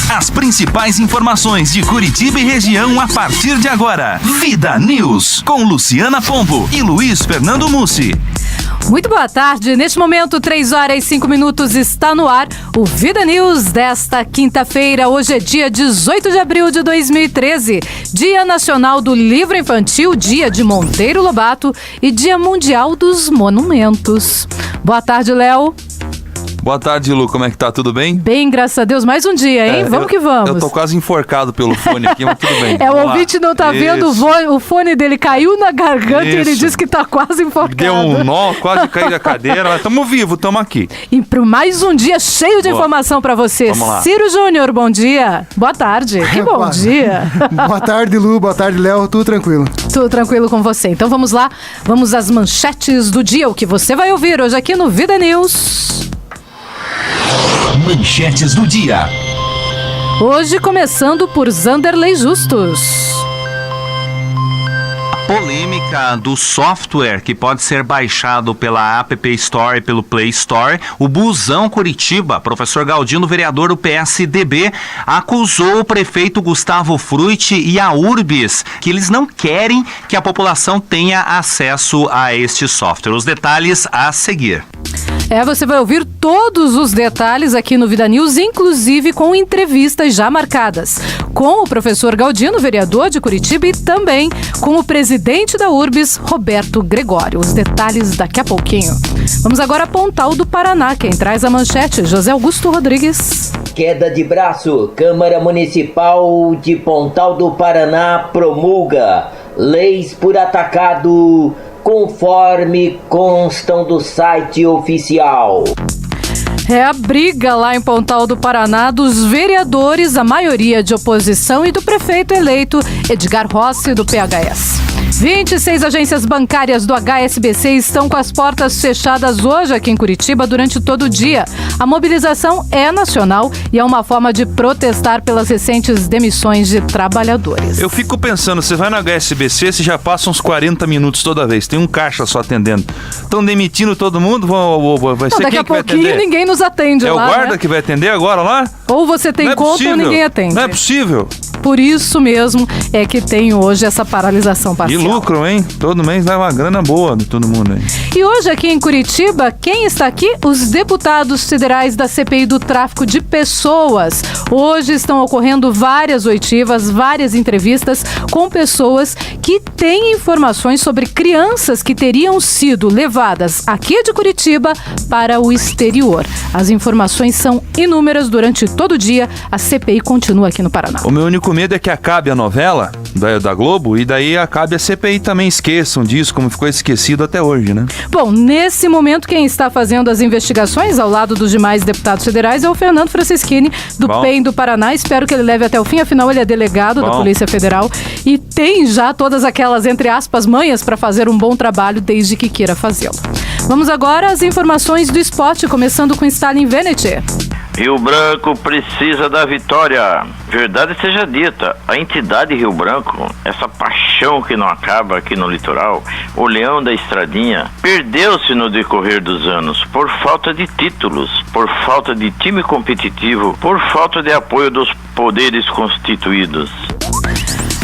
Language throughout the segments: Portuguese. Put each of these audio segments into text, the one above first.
As principais informações de Curitiba e região a partir de agora. Vida News, com Luciana Pombo e Luiz Fernando Mussi. Muito boa tarde. Neste momento, 3h05, está no ar o Vida News desta quinta-feira. Hoje é dia 18 de abril de 2013, Dia Nacional do Livro Infantil, Dia de Monteiro Lobato e Dia Mundial dos Monumentos. Boa tarde, Léo. Boa tarde, Lu. Como é que tá? Tudo bem? Bem, graças a Deus. Mais um dia, hein? Vamos que vamos. Eu tô quase enforcado pelo fone aqui, mas tudo bem. O ouvinte não tá vendo, o fone dele caiu na garganta e ele disse que tá quase enforcado. Deu um nó, quase caí da cadeira, mas tamo vivo, tamo aqui. E para mais um dia cheio de informação pra você. Vamos lá. Ciro Júnior, bom dia. Boa tarde. Que bom dia. Boa tarde, Lu. Boa tarde, Léo. Tudo tranquilo? Tudo tranquilo com você. Então vamos lá. Vamos às manchetes do dia, o que você vai ouvir hoje aqui no Vida News. Manchetes do dia. Hoje começando por Zanderlei Justus. Polêmica do software que pode ser baixado pela App Store e pelo Play Store. O Busão Curitiba, professor Galdino, vereador do PSDB, acusou o prefeito Gustavo Frutti e a Urbis que eles não querem que a população tenha acesso a este software. Os detalhes a seguir. Você vai ouvir todos os detalhes aqui no Vida News, inclusive com entrevistas já marcadas com o professor Galdino, vereador de Curitiba, e também com o presidente da Urbis, Roberto Gregório. Os detalhes daqui a pouquinho. Vamos agora a Pontal do Paraná. Quem traz a manchete? José Augusto Rodrigues. Queda de braço. Câmara Municipal de Pontal do Paraná promulga leis por atacado, conforme constam do site oficial. A briga lá em Pontal do Paraná dos vereadores, a maioria de oposição, e do prefeito eleito Edgar Rossi, do PHS. 26 agências bancárias do HSBC estão com as portas fechadas hoje aqui em Curitiba durante todo o dia. A mobilização é nacional e é uma forma de protestar pelas recentes demissões de trabalhadores. Eu fico pensando, você vai no HSBC, você já passa uns 40 minutos toda vez, tem um caixa só atendendo. Estão demitindo todo mundo? Vai ser quem que vai atender? Daqui a pouquinho ninguém nos atende lá, o guarda, né, que vai atender agora lá? Ou você tem conta ou ninguém atende. Não é possível. Por isso mesmo é que tem hoje essa paralisação parcial. E lucro, hein? Todo mês dá uma grana boa de todo mundo aí. E hoje aqui em Curitiba, quem está aqui? Os deputados federais da CPI do tráfico de pessoas. Hoje estão ocorrendo várias oitivas, várias entrevistas com pessoas que têm informações sobre crianças que teriam sido levadas aqui de Curitiba para o exterior. As informações são inúmeras durante todo o dia. A CPI continua aqui no Paraná. O meu único medo é que acabe a novela da Globo e daí acabe a CPI também. Esqueçam disso, como ficou esquecido até hoje, né? Bom, nesse momento quem está fazendo as investigações ao lado dos demais deputados federais é o Fernando Francischini, do PEN do Paraná. Espero que ele leve até o fim, afinal ele é delegado da Polícia Federal e tem já todas aquelas, entre aspas, manhas para fazer um bom trabalho desde que queira fazê-lo. Vamos agora às informações do esporte, começando com Stalin Venete. Rio Branco precisa da vitória. Verdade seja dita, a entidade Rio Branco, essa paixão que não acaba aqui no litoral, o leão da estradinha, perdeu-se no decorrer dos anos por falta de títulos, por falta de time competitivo, por falta de apoio dos poderes constituídos.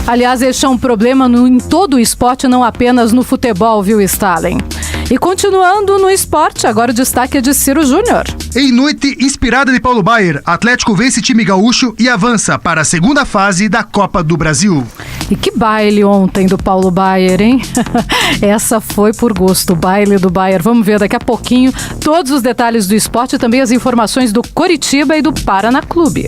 Aliás, este é um problema em todo o esporte, não apenas no futebol, viu, Stalin? E continuando no esporte, agora o destaque é de Ciro Júnior. Em noite inspirada de Paulo Baier, Atlético vence time gaúcho e avança para a segunda fase da Copa do Brasil. E que baile ontem do Paulo Baier, hein? Essa foi por gosto, o baile do Baier. Vamos ver daqui a pouquinho todos os detalhes do esporte e também as informações do Coritiba e do Paraná Clube.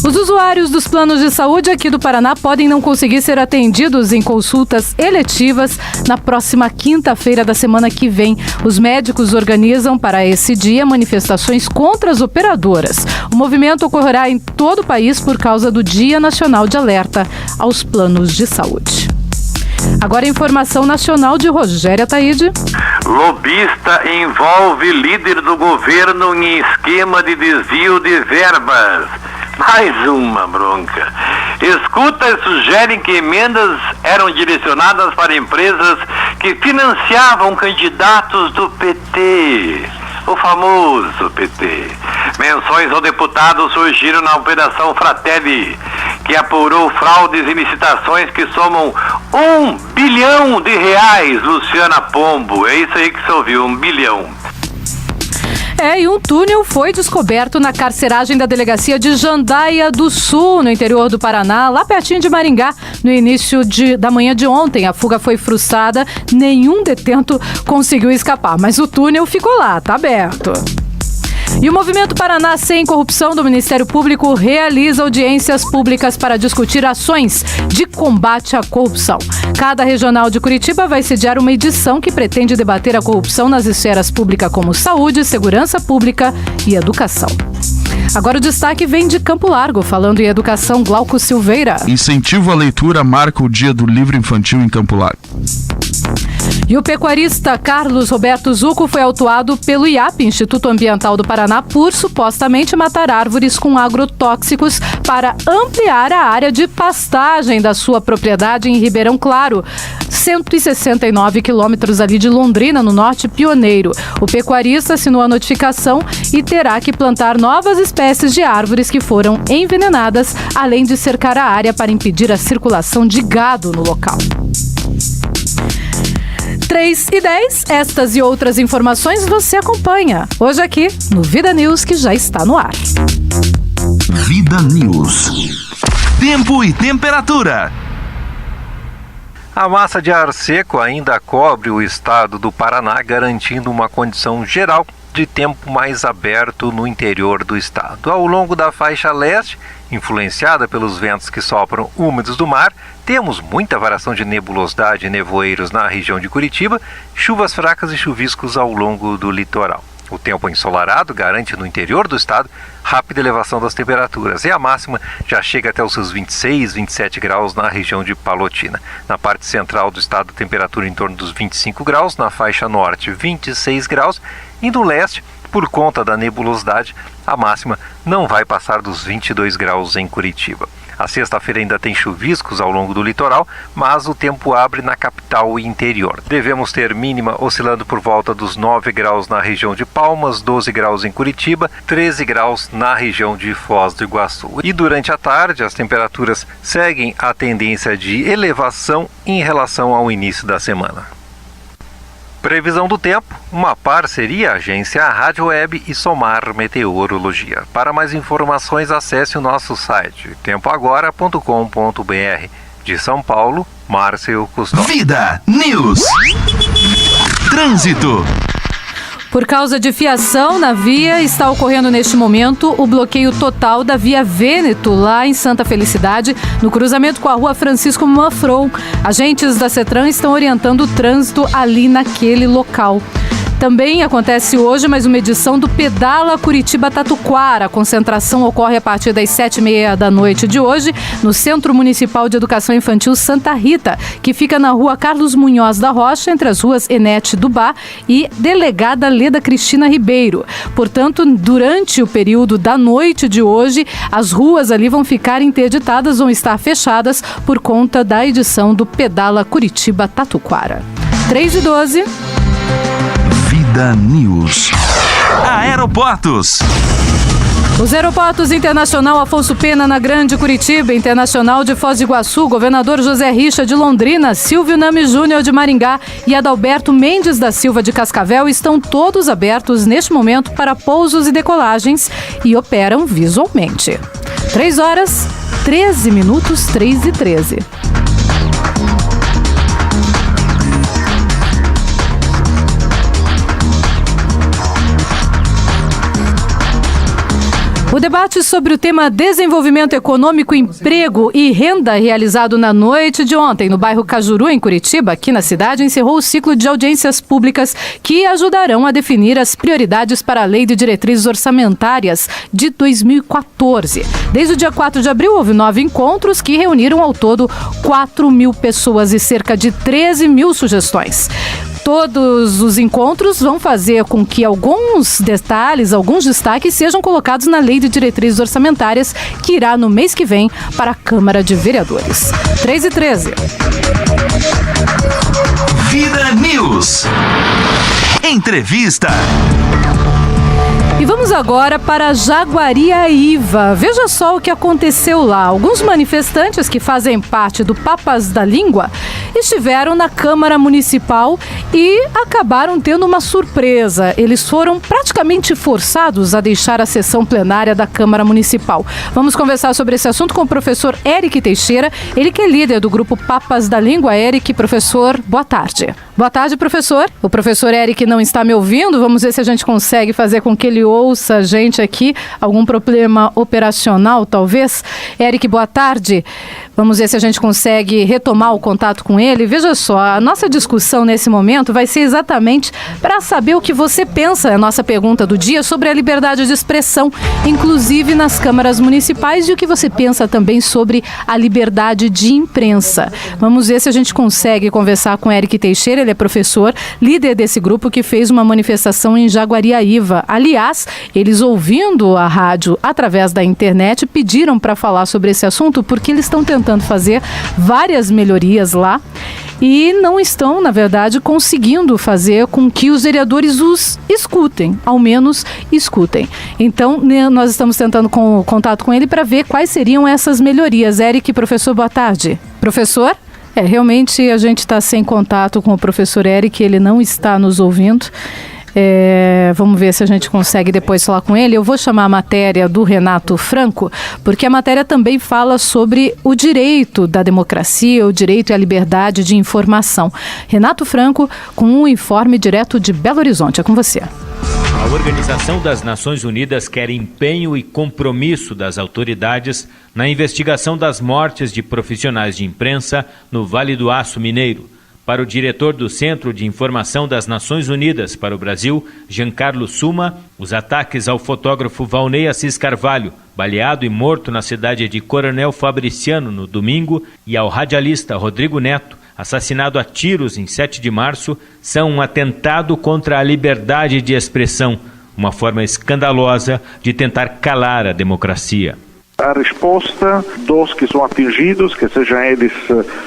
Os usuários dos planos de saúde aqui do Paraná podem não conseguir ser atendidos em consultas eletivas na próxima quinta-feira da semana que vem. Os médicos organizam para esse dia manifestações contra as operadoras. O movimento ocorrerá em todo o país por causa do Dia Nacional de Alerta aos Planos de Saúde. Agora a informação nacional de Rogério Ataíde. Lobista envolve líder do governo em esquema de desvio de verbas. Mais uma bronca. Escutas sugerem que emendas eram direcionadas para empresas que financiavam candidatos do PT. o famoso PT. Menções ao deputado surgiram na Operação Fratelli, que apurou fraudes e licitações que somam R$1 bilhão, Luciana Pombo. É isso aí que você ouviu, 1 bilhão. E um túnel foi descoberto na carceragem da delegacia de Jandaia do Sul, no interior do Paraná, lá pertinho de Maringá, no início da manhã de ontem. A fuga foi frustrada, nenhum detento conseguiu escapar, mas o túnel ficou lá, tá aberto. E o Movimento Paraná Sem Corrupção do Ministério Público realiza audiências públicas para discutir ações de combate à corrupção. Cada regional de Curitiba vai sediar uma edição que pretende debater a corrupção nas esferas públicas como saúde, segurança pública e educação. Agora o destaque vem de Campo Largo, falando em educação, Glauco Silveira. Incentivo à leitura marca o Dia do Livro Infantil em Campo Largo. E o pecuarista Carlos Roberto Zucco foi autuado pelo IAP, Instituto Ambiental do Paraná, por supostamente matar árvores com agrotóxicos para ampliar a área de pastagem da sua propriedade em Ribeirão Claro, 169 quilômetros ali de Londrina, no Norte Pioneiro. O pecuarista assinou a notificação e terá que plantar novas espécies de árvores que foram envenenadas, além de cercar a área para impedir a circulação de gado no local. 3h10, estas e outras informações você acompanha hoje aqui no Vida News, que já está no ar. Vida News. Tempo e temperatura. A massa de ar seco ainda cobre o estado do Paraná, garantindo uma condição geral de tempo mais aberto no interior do estado. Ao longo da faixa leste, influenciada pelos ventos que sopram úmidos do mar, temos muita variação de nebulosidade e nevoeiros na região de Curitiba, chuvas fracas e chuviscos ao longo do litoral. O tempo ensolarado garante no interior do estado rápida elevação das temperaturas e a máxima já chega até os seus 26, 27 graus na região de Palotina. Na parte central do estado, a temperatura em torno dos 25 graus, na faixa norte 26 graus e no leste, por conta da nebulosidade, a máxima não vai passar dos 22 graus em Curitiba. A sexta-feira ainda tem chuviscos ao longo do litoral, mas o tempo abre na capital e interior. Devemos ter mínima oscilando por volta dos 9 graus na região de Palmas, 12 graus em Curitiba, 13 graus na região de Foz do Iguaçu. E durante a tarde, as temperaturas seguem a tendência de elevação em relação ao início da semana. Previsão do tempo, uma parceria Agência Rádio Web e Somar Meteorologia. Para mais informações, acesse o nosso site tempoagora.com.br. De São Paulo, Márcio Custódio. Vida News. Trânsito. Por causa de fiação na via, está ocorrendo neste momento o bloqueio total da Via Vêneto, lá em Santa Felicidade, no cruzamento com a Rua Francisco Manfron. Agentes da CETRAN estão orientando o trânsito ali naquele local. Também acontece hoje mais uma edição do Pedala Curitiba-Tatuquara. A concentração ocorre a partir das 7h30 da noite de hoje, no Centro Municipal de Educação Infantil Santa Rita, que fica na Rua Carlos Munhoz da Rocha, entre as ruas Enete Dubá e Delegada Leda Cristina Ribeiro. Portanto, durante o período da noite de hoje, as ruas ali vão ficar interditadas, vão estar fechadas por conta da edição do Pedala Curitiba-Tatuquara. 3h12. Vida News. Aeroportos. Os aeroportos Internacional Afonso Pena na Grande Curitiba, Internacional de Foz do Iguaçu, Governador José Richa de Londrina, Silvio Nami Júnior de Maringá e Adalberto Mendes da Silva de Cascavel estão todos abertos neste momento para pousos e decolagens e operam visualmente. 3h13, 3h13. O debate sobre o tema desenvolvimento econômico, emprego e renda realizado na noite de ontem no bairro Cajuru, em Curitiba, aqui na cidade, encerrou o ciclo de audiências públicas que ajudarão a definir as prioridades para a Lei de Diretrizes Orçamentárias de 2014. Desde o dia 4 de abril, houve 9 encontros que reuniram ao todo 4.000 pessoas e cerca de 13.000 sugestões. Todos os encontros vão fazer com que alguns detalhes, alguns destaques sejam colocados na Lei de Diretrizes Orçamentárias, que irá no mês que vem para a Câmara de Vereadores. 3h13. Vida News. Entrevista. E vamos agora para Jaguariaíva. Veja só o que aconteceu lá. Alguns manifestantes que fazem parte do Papas da Língua estiveram na Câmara Municipal e acabaram tendo uma surpresa. Eles foram praticamente forçados a deixar a sessão plenária da Câmara Municipal. Vamos conversar sobre esse assunto com o professor Eric Teixeira, ele que é líder do grupo Papas da Língua. Eric, professor, boa tarde. Boa tarde, professor. O professor Eric não está me ouvindo. Vamos ver se a gente consegue fazer com que ele ouça a gente aqui. Algum problema operacional, talvez. Eric, boa tarde. Vamos ver se a gente consegue retomar o contato com ele. Veja só, a nossa discussão nesse momento vai ser exatamente para saber o que você pensa, a nossa pergunta do dia, sobre a liberdade de expressão, inclusive nas câmaras municipais, e o que você pensa também sobre a liberdade de imprensa. Vamos ver se a gente consegue conversar com Eric Teixeira. Ele é professor, líder desse grupo que fez uma manifestação em Jaguariaíva. Aliás, eles, ouvindo a rádio através da internet, pediram para falar sobre esse assunto porque eles estão tentando fazer várias melhorias lá e não estão, na verdade, conseguindo fazer com que os vereadores os escutem, ao menos escutem. Então, nós estamos tentando contato com ele para ver quais seriam essas melhorias. Eric, professor, boa tarde. Professor? Realmente a gente está sem contato com o professor Eric, ele não está nos ouvindo. Vamos ver se a gente consegue depois falar com ele. Eu vou chamar a matéria do Renato Franco, porque a matéria também fala sobre o direito da democracia, o direito e a liberdade de informação. Renato Franco com um informe direto de Belo Horizonte. É com você. A Organização das Nações Unidas quer empenho e compromisso das autoridades na investigação das mortes de profissionais de imprensa no Vale do Aço Mineiro. Para o diretor do Centro de Informação das Nações Unidas para o Brasil, Giancarlo Suma, os ataques ao fotógrafo Valnei Assis Carvalho, baleado e morto na cidade de Coronel Fabriciano no domingo, e ao radialista Rodrigo Neto, assassinado a tiros em 7 de março, são um atentado contra a liberdade de expressão, uma forma escandalosa de tentar calar a democracia. A resposta dos que são atingidos, que sejam eles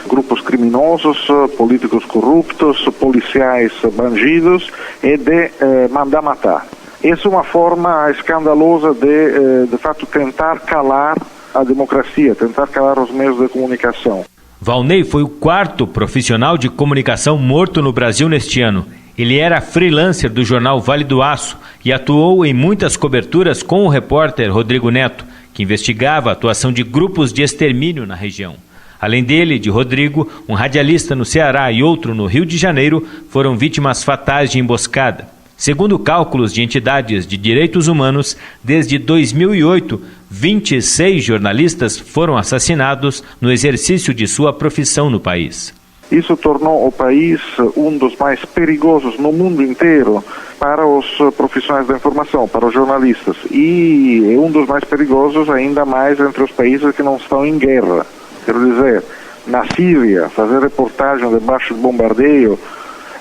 grupos criminosos, políticos corruptos, policiais bandidos, é de mandar matar. Essa é uma forma escandalosa de fato, tentar calar a democracia, tentar calar os meios de comunicação. Valnei foi o 4º profissional de comunicação morto no Brasil neste ano. Ele era freelancer do jornal Vale do Aço e atuou em muitas coberturas com o repórter Rodrigo Neto, que investigava a atuação de grupos de extermínio na região. Além dele, de Rodrigo, um radialista no Ceará e outro no Rio de Janeiro foram vítimas fatais de emboscada. Segundo cálculos de entidades de direitos humanos, desde 2008, 26 jornalistas foram assassinados no exercício de sua profissão no país. Isso tornou o país um dos mais perigosos no mundo inteiro para os profissionais da informação, para os jornalistas. E é um dos mais perigosos ainda mais entre os países que não estão em guerra. Quero dizer, na Síria, fazer reportagem debaixo de bombardeio,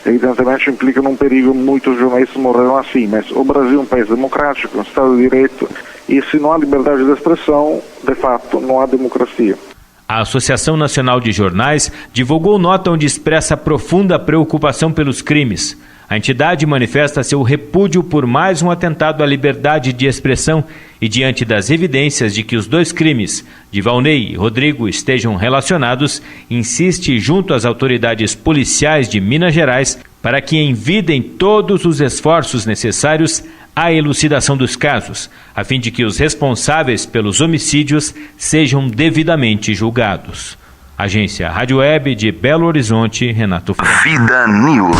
evidentemente implica num perigo. Muitos jornalistas morreram assim, mas o Brasil é um país democrático, um Estado de Direito, e se não há liberdade de expressão, de fato, não há democracia. A Associação Nacional de Jornais divulgou nota onde expressa profunda preocupação pelos crimes. A entidade manifesta seu repúdio por mais um atentado à liberdade de expressão e, diante das evidências de que os 2 crimes, de Valnei e Rodrigo, estejam relacionados, insiste junto às autoridades policiais de Minas Gerais para que envidem todos os esforços necessários à elucidação dos casos, a fim de que os responsáveis pelos homicídios sejam devidamente julgados. Agência Rádio Web de Belo Horizonte, Renato Franco. Vida News.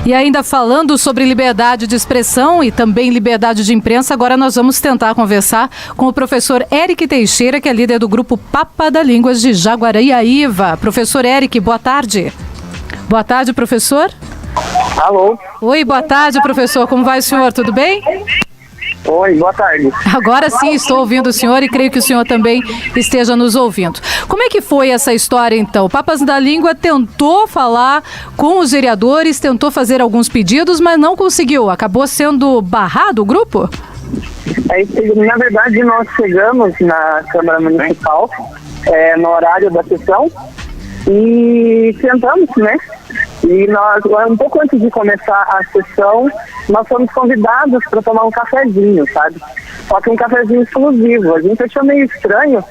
E ainda falando sobre liberdade de expressão e também liberdade de imprensa, agora nós vamos tentar conversar com o professor Eric Teixeira, que é líder do grupo Papas da Língua de Jaguariaíva. Professor Eric, boa tarde. Boa tarde, professor. Alô? Oi, boa tarde, professor. Como vai o senhor? Tudo bem? Oi, boa tarde. Agora sim estou ouvindo o senhor e creio que o senhor também esteja nos ouvindo. Como é que foi essa história, então? O Papas da Língua tentou falar com os vereadores, tentou fazer alguns pedidos, mas não conseguiu. Acabou sendo barrado o grupo? Na verdade, nós chegamos na Câmara Municipal no horário da sessão e sentamos, né? E nós, um pouco antes de começar a sessão, nós fomos convidados para tomar um cafezinho, sabe? Só que um cafezinho exclusivo. A gente achou meio estranho,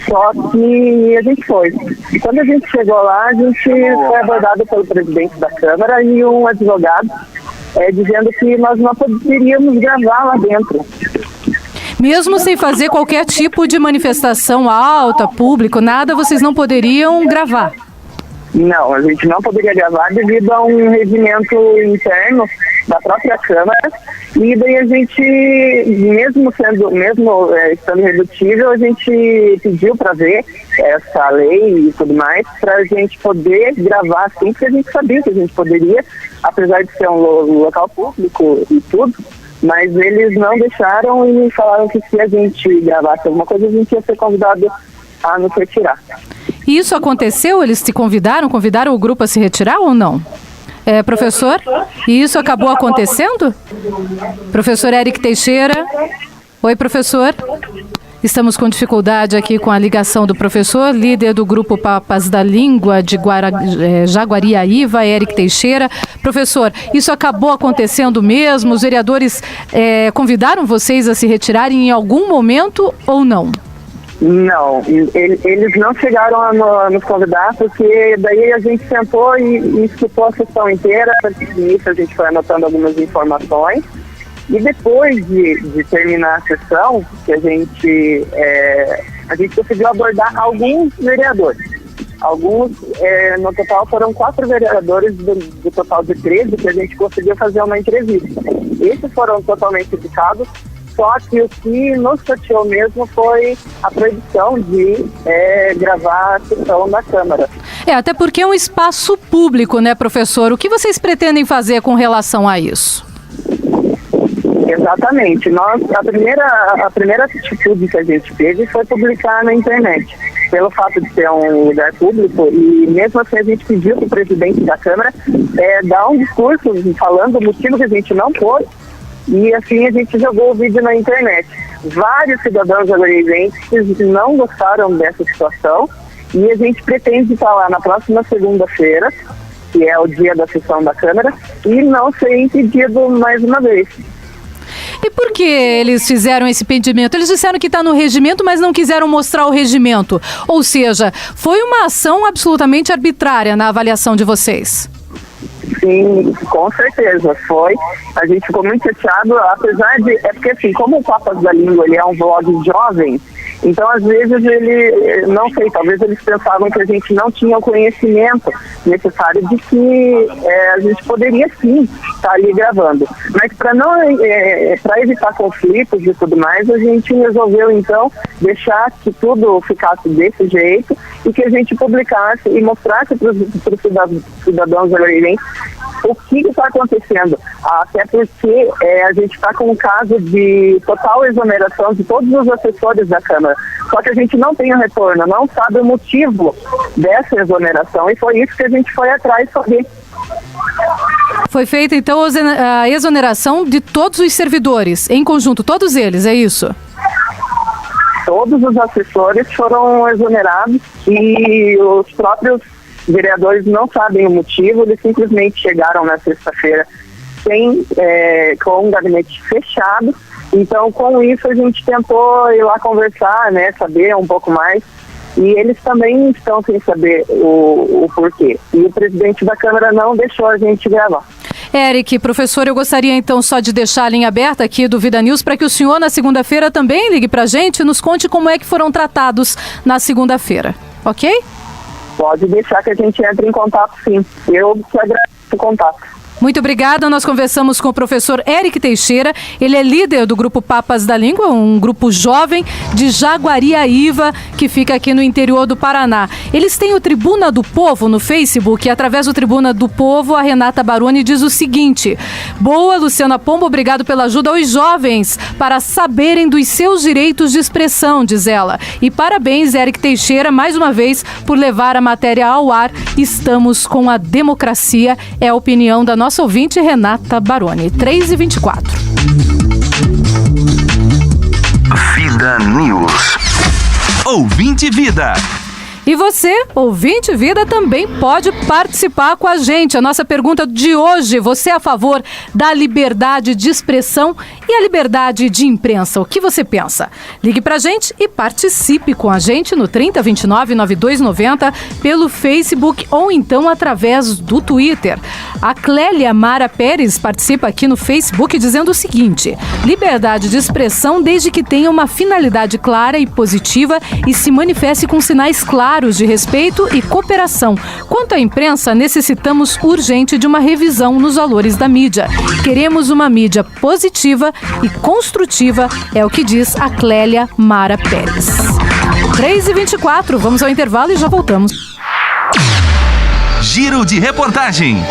só que a gente foi. E quando a gente chegou lá, a gente foi abordado pelo presidente da Câmara e um advogado dizendo que nós não poderíamos gravar lá dentro. Mesmo sem fazer qualquer tipo de manifestação alta, público, nada, vocês não poderiam gravar? Não, a gente não poderia gravar devido a um regimento interno da própria Câmara, e daí a gente, mesmo estando irredutível, a gente pediu para ver essa lei e tudo mais, para a gente poder gravar sim, porque a gente sabia que a gente poderia, apesar de ser um local público e tudo, mas eles não deixaram e falaram que se a gente gravasse alguma coisa, a gente ia ser convidado a nos retirar. E isso aconteceu? Eles te convidaram o grupo a se retirar ou não? Professor, e isso acabou acontecendo? Professor Eric Teixeira. Oi, professor. Estamos com dificuldade aqui com a ligação do professor, líder do grupo Papas da Língua de Jaguariaíva, Eric Teixeira. Professor, isso acabou acontecendo mesmo? Os vereadores convidaram vocês a se retirarem em algum momento ou não? Não, eles não chegaram a nos convidar, porque daí a gente sentou e escutou a sessão inteira. Nisso a gente foi anotando algumas informações, e depois de terminar a sessão, que a gente conseguiu abordar alguns vereadores. Alguns, no total foram 4 vereadores do total de 13 que a gente conseguiu fazer uma entrevista. Esses foram totalmente indicados. Só que o que nos chateou mesmo foi a proibição de gravar a sessão da Câmara. Até porque é um espaço público, né, professor? O que vocês pretendem fazer com relação a isso? Exatamente. A primeira atitude que a gente teve foi publicar na internet. Pelo fato de ser um lugar público, e mesmo assim a gente pediu para o presidente da Câmara dar um discurso falando o motivo que a gente não pôde. E assim a gente jogou o vídeo na internet. Vários cidadãos jaguariaenses não gostaram dessa situação, e a gente pretende estar lá na próxima segunda-feira, que é o dia da sessão da Câmara, e não ser impedido mais uma vez. E por que eles fizeram esse impedimento? Eles disseram que está no regimento, mas não quiseram mostrar o regimento. Ou seja, foi uma ação absolutamente arbitrária na avaliação de vocês. Sim, com certeza, foi. A gente ficou muito chateado, apesar de... porque assim, como o Papas da Língua, ele é um blog jovem, então às vezes não sei, talvez eles pensavam que a gente não tinha o conhecimento necessário de que a gente poderia sim estar ali gravando. Mas para evitar conflitos e tudo mais, a gente resolveu então deixar que tudo ficasse desse jeito e que a gente publicasse e mostrasse para os cidadãos jaguariaenses o que está acontecendo. Até porque a gente está com um caso de total exoneração de todos os assessores da Câmara. Só que a gente não tem o retorno, não sabe o motivo dessa exoneração, e foi isso que a gente foi atrás saber. Foi feita então a exoneração de todos os servidores, em conjunto, todos eles, é isso? Todos os assessores foram exonerados, e os próprios vereadores não sabem o motivo. Eles simplesmente chegaram na sexta-feira com um gabinete fechado. Então, com isso, a gente tentou ir lá conversar, né, saber um pouco mais. E eles também estão sem saber o porquê. E o presidente da Câmara não deixou a gente gravar. Eric, professor, eu gostaria então só de deixar a linha aberta aqui do Vida News para que o senhor na segunda-feira também ligue para a gente e nos conte como é que foram tratados na segunda-feira, ok? Pode deixar que a gente entre em contato, sim. Eu te agradeço o contato. Muito obrigada. Nós conversamos com o professor Eric Teixeira. Ele é líder do grupo Papas da Língua, um grupo jovem de Jaguariaíva, que fica aqui no interior do Paraná. Eles têm o Tribuna do Povo no Facebook, e através do Tribuna do Povo, a Renata Baroni diz o seguinte: boa, Luciana Pombo, obrigado pela ajuda aos jovens para saberem dos seus direitos de expressão, diz ela. E parabéns, Eric Teixeira, mais uma vez, por levar a matéria ao ar. Estamos com a democracia, é a opinião da nossa ouvinte Renata Baroni. 3h24. Vida News. Ouvinte Vida. E você, ouvinte Vida, também pode participar com a gente. A nossa pergunta de hoje: você é a favor da liberdade de expressão e a liberdade de imprensa? O que você pensa? Ligue pra gente e participe com a gente no 3029-9290 pelo Facebook ou então através do Twitter. A Clélia Mara Pérez participa aqui no Facebook dizendo o seguinte: liberdade de expressão desde que tenha uma finalidade clara e positiva e se manifeste com sinais claros de respeito e cooperação. Quanto à imprensa, necessitamos urgente de uma revisão nos valores da mídia. Queremos uma mídia positiva e construtiva, é o que diz a Clélia Mara Pérez. 3h24, vamos ao intervalo e já voltamos. Giro de reportagem.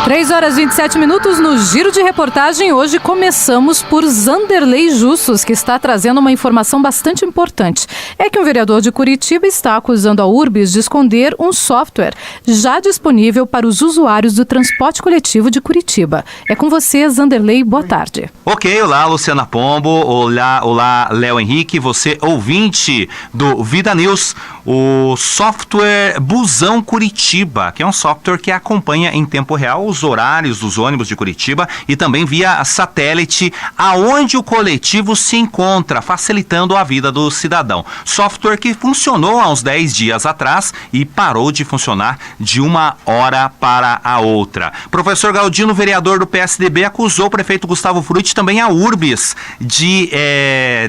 3h27 no Giro de Reportagem. Hoje começamos por Zanderlei Justus, que está trazendo uma informação bastante importante. É que um vereador de Curitiba está acusando a Urbis de esconder um software já disponível para os usuários do transporte coletivo de Curitiba. É com você, Zanderlei, boa tarde. Ok, olá Luciana Pombo, olá Léo Henrique, você ouvinte do Vida News. O software Busão Curitiba, que é um software que acompanha em tempo real os horários dos ônibus de Curitiba e também via satélite aonde o coletivo se encontra, facilitando a vida do cidadão. Software que funcionou há uns 10 dias atrás e parou de funcionar de uma hora para a outra. Professor Galdino, vereador do PSDB, acusou o prefeito Gustavo Frutti e também a Urbis de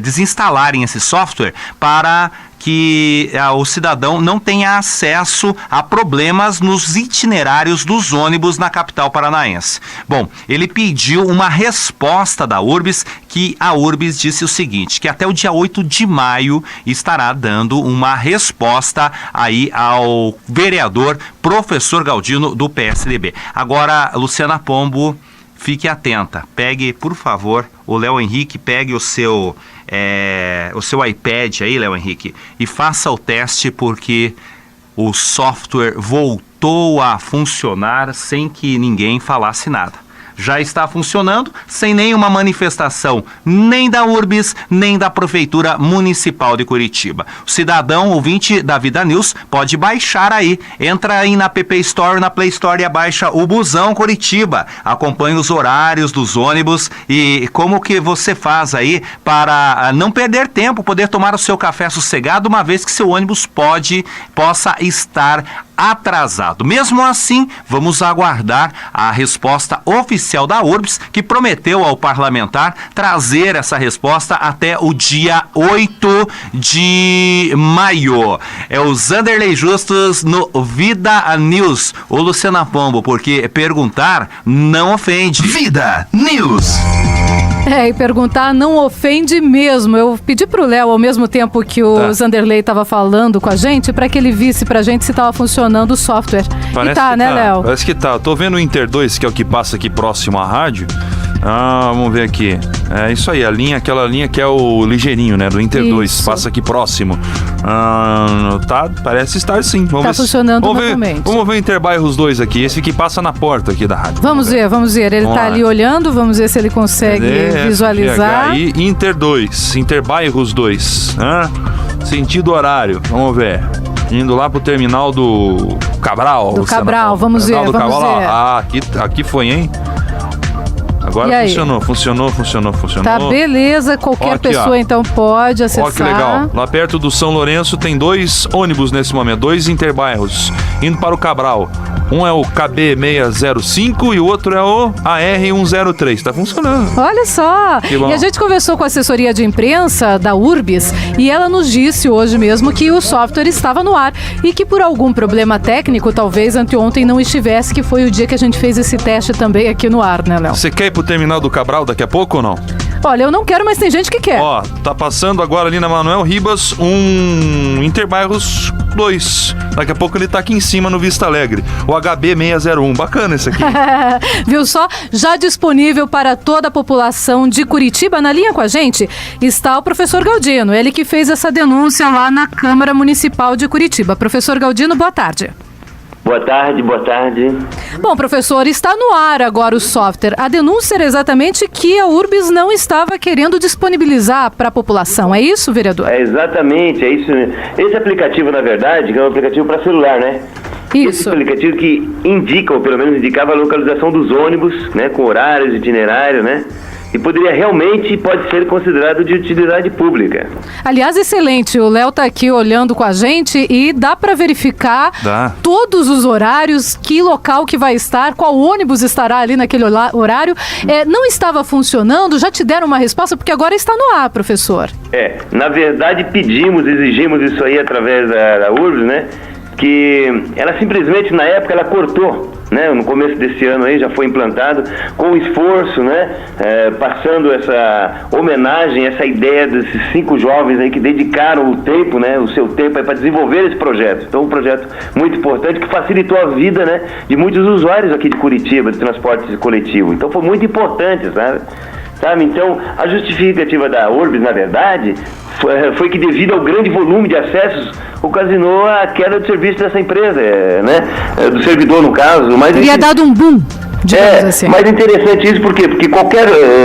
desinstalarem esse software para que o cidadão não tenha acesso a problemas nos itinerários dos ônibus na capital paranaense. Bom, ele pediu uma resposta da Urbis, que a Urbis disse o seguinte, que até o dia 8 de maio estará dando uma resposta aí ao vereador professor Galdino do PSDB. Agora, Luciana Pombo, fique atenta, pegue, por favor, o Léo Henrique, pegue o seu iPad aí, Léo Henrique, e faça o teste, porque o software voltou a funcionar sem que ninguém falasse nada. Já está funcionando sem nenhuma manifestação, nem da Urbis, nem da Prefeitura Municipal de Curitiba. O cidadão ouvinte da Vida News pode baixar aí. Entra aí na App Store, na Play Store e baixa o Busão Curitiba. Acompanhe os horários dos ônibus e como que você faz aí para não perder tempo, poder tomar o seu café sossegado, uma vez que seu ônibus possa estar atrasado. Mesmo assim, vamos aguardar a resposta oficial da Urbis, que prometeu ao parlamentar trazer essa resposta até o dia 8 de maio. É o Zanderlei Justus no Vida News. O Luciana Pombo, porque perguntar não ofende. Vida News. E perguntar não ofende mesmo. Eu pedi pro Léo, ao mesmo tempo que o Zanderlei estava falando com a gente, para que ele visse pra gente se estava funcionando o software. Parece e tá, né, Léo? Parece que tá. Tô vendo o Inter 2, que é o que passa aqui próximo à rádio. Vamos ver aqui. É isso aí, aquela linha que é o ligeirinho, né? Do Inter 2, passa aqui próximo. Parece estar sim. Tá funcionando normalmente. Vamos ver o Interbairros 2 aqui, esse que passa na porta aqui da rádio. Vamos ver. Ele tá ali olhando, vamos ver se ele consegue visualizar. Aí, Inter 2, Interbairros 2. Sentido horário, vamos ver. Indo lá pro terminal do Cabral. Do Cabral, vamos ver. Aqui foi, hein? Agora funcionou. Tá, beleza. Qualquer pessoa, então, pode acessar. Ó, que legal. Lá perto do São Lourenço tem 2 ônibus nesse momento, 2 interbairros, indo para o Cabral. Um é o KB605 e o outro é o AR103. Tá funcionando. Olha só. E a gente conversou com a assessoria de imprensa da Urbis e ela nos disse hoje mesmo que o software estava no ar e que por algum problema técnico, talvez anteontem não estivesse, que foi o dia que a gente fez esse teste também aqui no ar, né, Léo? Você quer ir pro terminal do Cabral daqui a pouco ou não? Olha, eu não quero, mas tem gente que quer. Ó, tá passando agora ali na Manuel Ribas um Interbairros 2. Daqui a pouco ele tá aqui em cima no Vista Alegre. O HB601. Bacana esse aqui. Viu só? Já disponível para toda a população de Curitiba. Na linha com a gente está o professor Galdino. Ele que fez essa denúncia lá na Câmara Municipal de Curitiba. Professor Galdino, boa tarde. Boa tarde, boa tarde. Bom, professor, está no ar agora o software. A denúncia era exatamente que a URBS não estava querendo disponibilizar para a população. É isso, vereador? É exatamente, é isso. Esse aplicativo, na verdade, é um aplicativo para celular, né? Isso. Esse aplicativo que indica, ou pelo menos indicava a localização dos ônibus, né? Com horários, itinerário, né? E poderia realmente, pode ser considerado de utilidade pública. Aliás, excelente. O Léo está aqui olhando com a gente e dá para verificar todos os horários, que local que vai estar, qual ônibus estará ali naquele horário. Não estava funcionando? Já te deram uma resposta? Porque agora está no ar, professor. Na verdade exigimos isso aí através da URBS, né? Que ela simplesmente, na época, ela cortou, né? No começo desse ano aí já foi implantado, com esforço, né? Passando essa homenagem, essa ideia desses 5 jovens aí que dedicaram o tempo, né? O seu tempo aí para desenvolver esse projeto. Então, um projeto muito importante que facilitou a vida, né? De muitos usuários aqui de Curitiba, de transporte coletivo. Então, foi muito importante, sabe? Então, a justificativa da URBS, na verdade, foi que devido ao grande volume de acessos, ocasionou a queda do serviço dessa empresa, né? Do servidor, no caso. Mas teria dado um boom, digamos assim. Mais interessante isso, por quê? Porque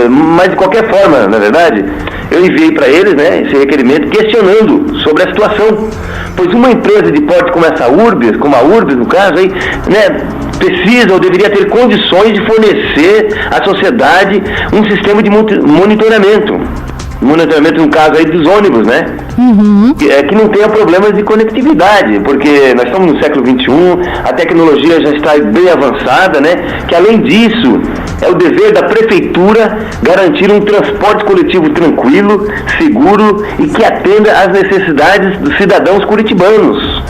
mas de qualquer forma, na verdade, eu enviei para eles, né, esse requerimento questionando sobre a situação. Pois uma empresa de porte como essa URBS, como a URBS no caso, aí, né, precisa ou deveria ter condições de fornecer à sociedade um sistema de monitoramento. Monitoramento, no caso aí dos ônibus, né? Que não tenha problemas de conectividade, porque nós estamos no século XXI, a tecnologia já está bem avançada, né? Que além disso, é o dever da prefeitura garantir um transporte coletivo tranquilo, seguro e que atenda às necessidades dos cidadãos curitibanos.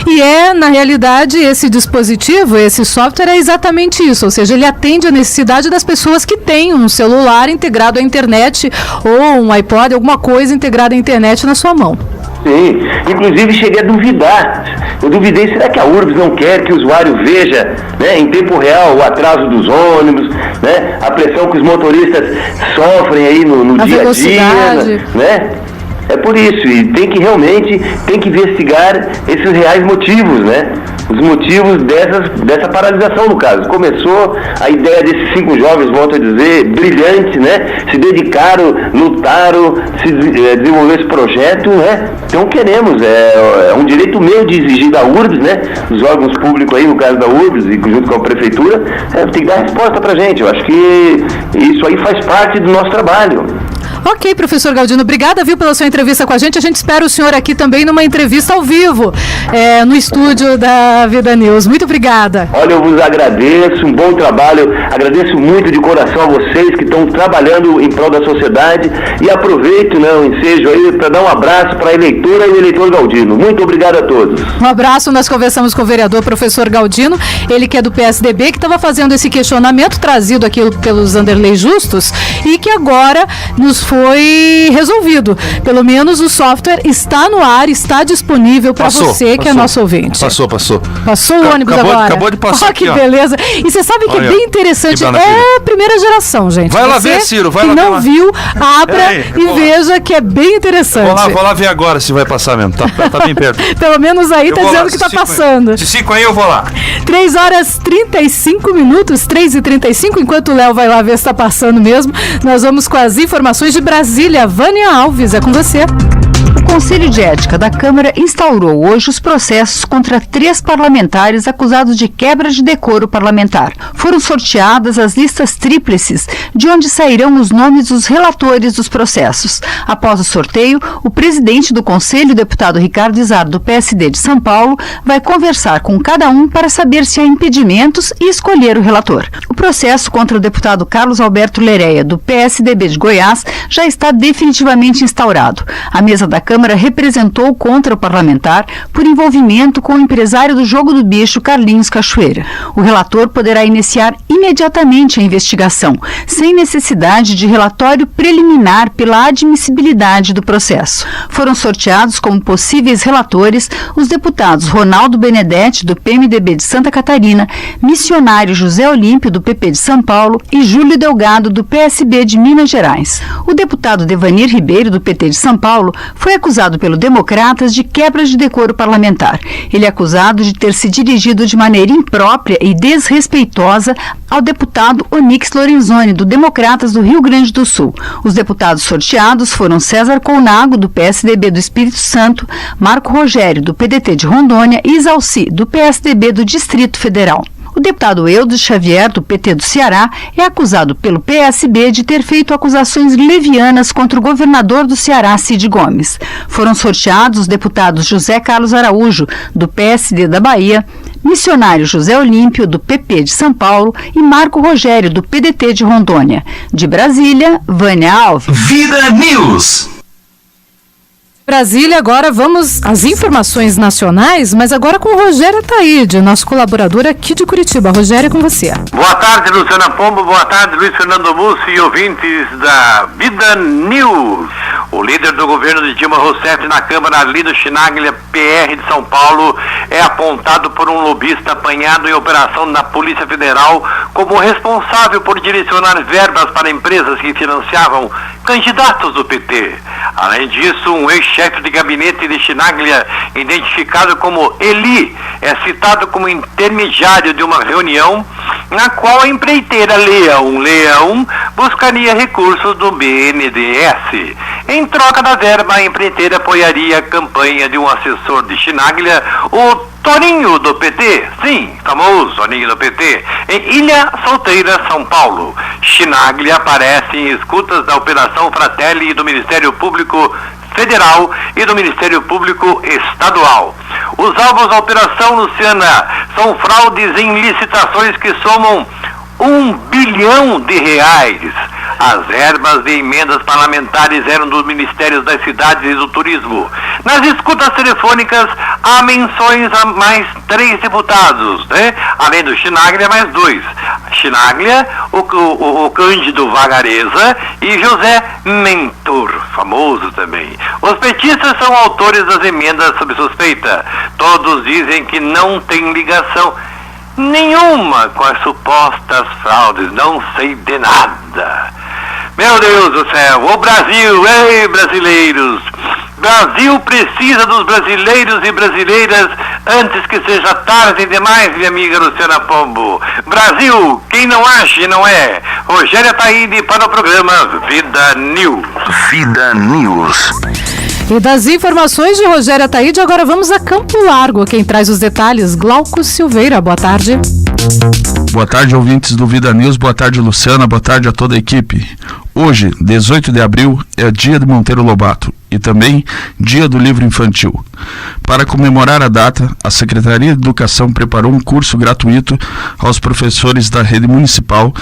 E na realidade, esse dispositivo, esse software é exatamente isso, ou seja, ele atende a necessidade das pessoas que têm um celular integrado à internet ou um iPod, alguma coisa integrada à internet na sua mão. Sim, inclusive cheguei a duvidar. Eu duvidei, será que a URBS não quer que o usuário veja, né, em tempo real o atraso dos ônibus, né, a pressão que os motoristas sofrem aí no dia a dia, né? É por isso, e tem que investigar esses reais motivos, né? Os motivos dessa paralisação, no caso. Começou a ideia desses 5 jovens, volto a dizer, brilhantes, né? Se dedicaram, lutaram, desenvolveram esse projeto, né? Então queremos, é um direito meu de exigir da URBS, né? Os órgãos públicos aí, no caso da URBS, e junto com a prefeitura, tem que dar resposta pra gente. Eu acho que isso aí faz parte do nosso trabalho. Ok, professor Galdino, obrigada, pela sua entrevista com a gente. A gente espera o senhor aqui também numa entrevista ao vivo, no estúdio da Vida News. Muito obrigada. Olha, eu vos agradeço, um bom trabalho, agradeço muito de coração a vocês que estão trabalhando em prol da sociedade e aproveito, né, o ensejo aí para dar um abraço para a eleitora e o eleitor Galdino. Muito obrigado a todos. Um abraço, nós conversamos com o vereador professor Galdino, ele que é do PSDB, que estava fazendo esse questionamento trazido aqui pelos Anderley Justus e que agora nos foi resolvido. Pelo menos o software está no ar, está disponível para você que é nosso ouvinte. Passou. Passou o ônibus agora. Acabou de passar que beleza. E você sabe que é bem interessante. É a primeira geração, gente. Vai lá ver, Ciro. Vai lá ver. Se não viu, abra e veja que é bem interessante. Vou lá ver agora se vai passar mesmo. Tá bem perto. Pelo menos aí tá dizendo que tá passando. De 5 aí eu vou lá. 3h35, 3h35, enquanto o Léo vai lá ver se tá passando mesmo, nós vamos com as informações de Brasília. Vânia Alves, é com você. O Conselho de Ética da Câmara instaurou hoje os processos contra 3 parlamentares acusados de quebra de decoro parlamentar. Foram sorteadas as listas tríplices, de onde sairão os nomes dos relatores dos processos. Após o sorteio, o presidente do Conselho, o deputado Ricardo Izar, do PSD de São Paulo, vai conversar com cada um para saber se há impedimentos e escolher o relator. O processo contra o deputado Carlos Alberto Lereia, do PSDB de Goiás, já está definitivamente instaurado. A mesa da Câmara representou contra o parlamentar por envolvimento com o empresário do jogo do bicho Carlinhos Cachoeira. O relator poderá iniciar imediatamente a investigação, sem necessidade de relatório preliminar pela admissibilidade do processo. Foram sorteados como possíveis relatores os deputados Ronaldo Benedetti, do PMDB de Santa Catarina, missionário José Olímpio, do PP de São Paulo, e Júlio Delgado, do PSB de Minas Gerais. O deputado Devanir Ribeiro, do PT de São Paulo, foi acusado acusado pelo Democratas de quebra de decoro parlamentar. Ele é acusado de ter se dirigido de maneira imprópria e desrespeitosa ao deputado Onyx Lorenzoni, do Democratas do Rio Grande do Sul. Os deputados sorteados foram César Colnago, do PSDB do Espírito Santo, Marco Rogério, do PDT de Rondônia e Isalci, do PSDB do Distrito Federal. O deputado Eudes Xavier, do PT do Ceará, é acusado pelo PSB de ter feito acusações levianas contra o governador do Ceará, Cid Gomes. Foram sorteados os deputados José Carlos Araújo, do PSD da Bahia, missionário José Olímpio, do PP de São Paulo, e Marco Rogério, do PDT de Rondônia. De Brasília, Vânia Alves. Vida News. Brasília, agora vamos às informações nacionais, mas agora com o Rogério Ataíde, nosso colaborador aqui de Curitiba. Rogério, é com você. Boa tarde, Luciana Pombo, boa tarde, Luiz Fernando Mussi e ouvintes da Vida News. O líder do governo de Dilma Rousseff na Câmara, Arlindo Chinaglia, PR de São Paulo, é apontado por um lobista apanhado em operação na Polícia Federal como responsável por direcionar verbas para empresas que financiavam candidatos do PT. Além disso, um ex-chefe de gabinete de Chinaglia, identificado como Eli, é citado como intermediário de uma reunião na qual a empreiteira Leão buscaria recursos do BNDES. Em troca da verba, a empreiteira apoiaria a campanha de um assessor de Chinaglia, o Toninho do PT, sim, famoso Toninho do PT, em Ilha Solteira, São Paulo. Chinaglia aparece em escutas da Operação Fratelli do Ministério Público Federal e do Ministério Público Estadual. Os alvos da operação, Luciana, são fraudes em licitações que somam R$1 bilhão. As verbas de emendas parlamentares eram dos Ministérios das Cidades e do Turismo. Nas escutas telefônicas, há menções a mais 3 deputados, né? Além do Chinaglia, mais 2. Chinaglia, o Cândido Vagareza e José Mentor, famoso também. Os petistas são autores das emendas sob suspeita. Todos dizem que não tem ligação nenhuma com as supostas fraudes, não sei de nada. Meu Deus do céu, o Brasil, ei brasileiros, Brasil precisa dos brasileiros e brasileiras antes que seja tarde demais, minha amiga Luciana Pombo. Brasil, quem não age não é. Rogério Ataíde para o programa Vida News. Vida News. E das informações de Rogério Ataíde, agora vamos a Campo Largo. Quem traz os detalhes, Glauco Silveira. Boa tarde. Boa tarde, ouvintes do Vida News. Boa tarde, Luciana. Boa tarde a toda a equipe. Hoje, 18 de abril, é dia de Monteiro Lobato e também dia do livro infantil. Para comemorar a data, a Secretaria de Educação preparou um curso gratuito aos professores da rede municipal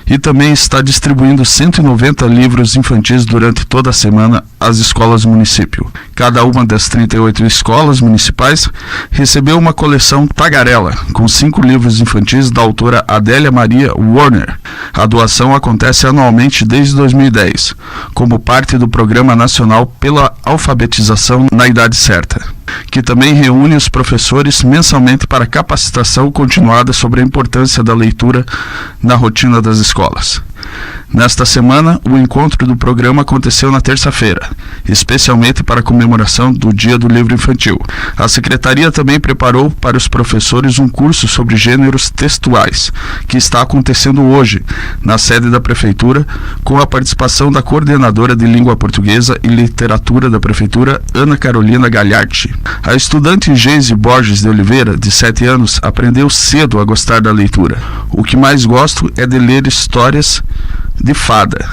e também está distribuindo 190 livros infantis durante toda a semana às escolas do município. Cada uma das 38 escolas municipais recebeu uma coleção Tagarela, com 5 livros infantis da autora Adélia Maria Warner. A doação acontece anualmente desde 2010, como parte do Programa Nacional pela Alfabetização na Idade Certa, que também reúne os professores mensalmente para capacitação continuada sobre a importância da leitura na rotina das escolas. Nesta semana, o encontro do programa aconteceu na terça-feira, especialmente para a comemoração do Dia do Livro Infantil. A Secretaria também preparou para os professores um curso sobre gêneros textuais, que está acontecendo hoje, na sede da Prefeitura, com a participação da coordenadora de Língua Portuguesa e Literatura da Prefeitura, Ana Carolina Galhardi. A estudante Geise Borges de Oliveira, de 7 anos, aprendeu cedo a gostar da leitura. O que mais gosto é de ler histórias de fada.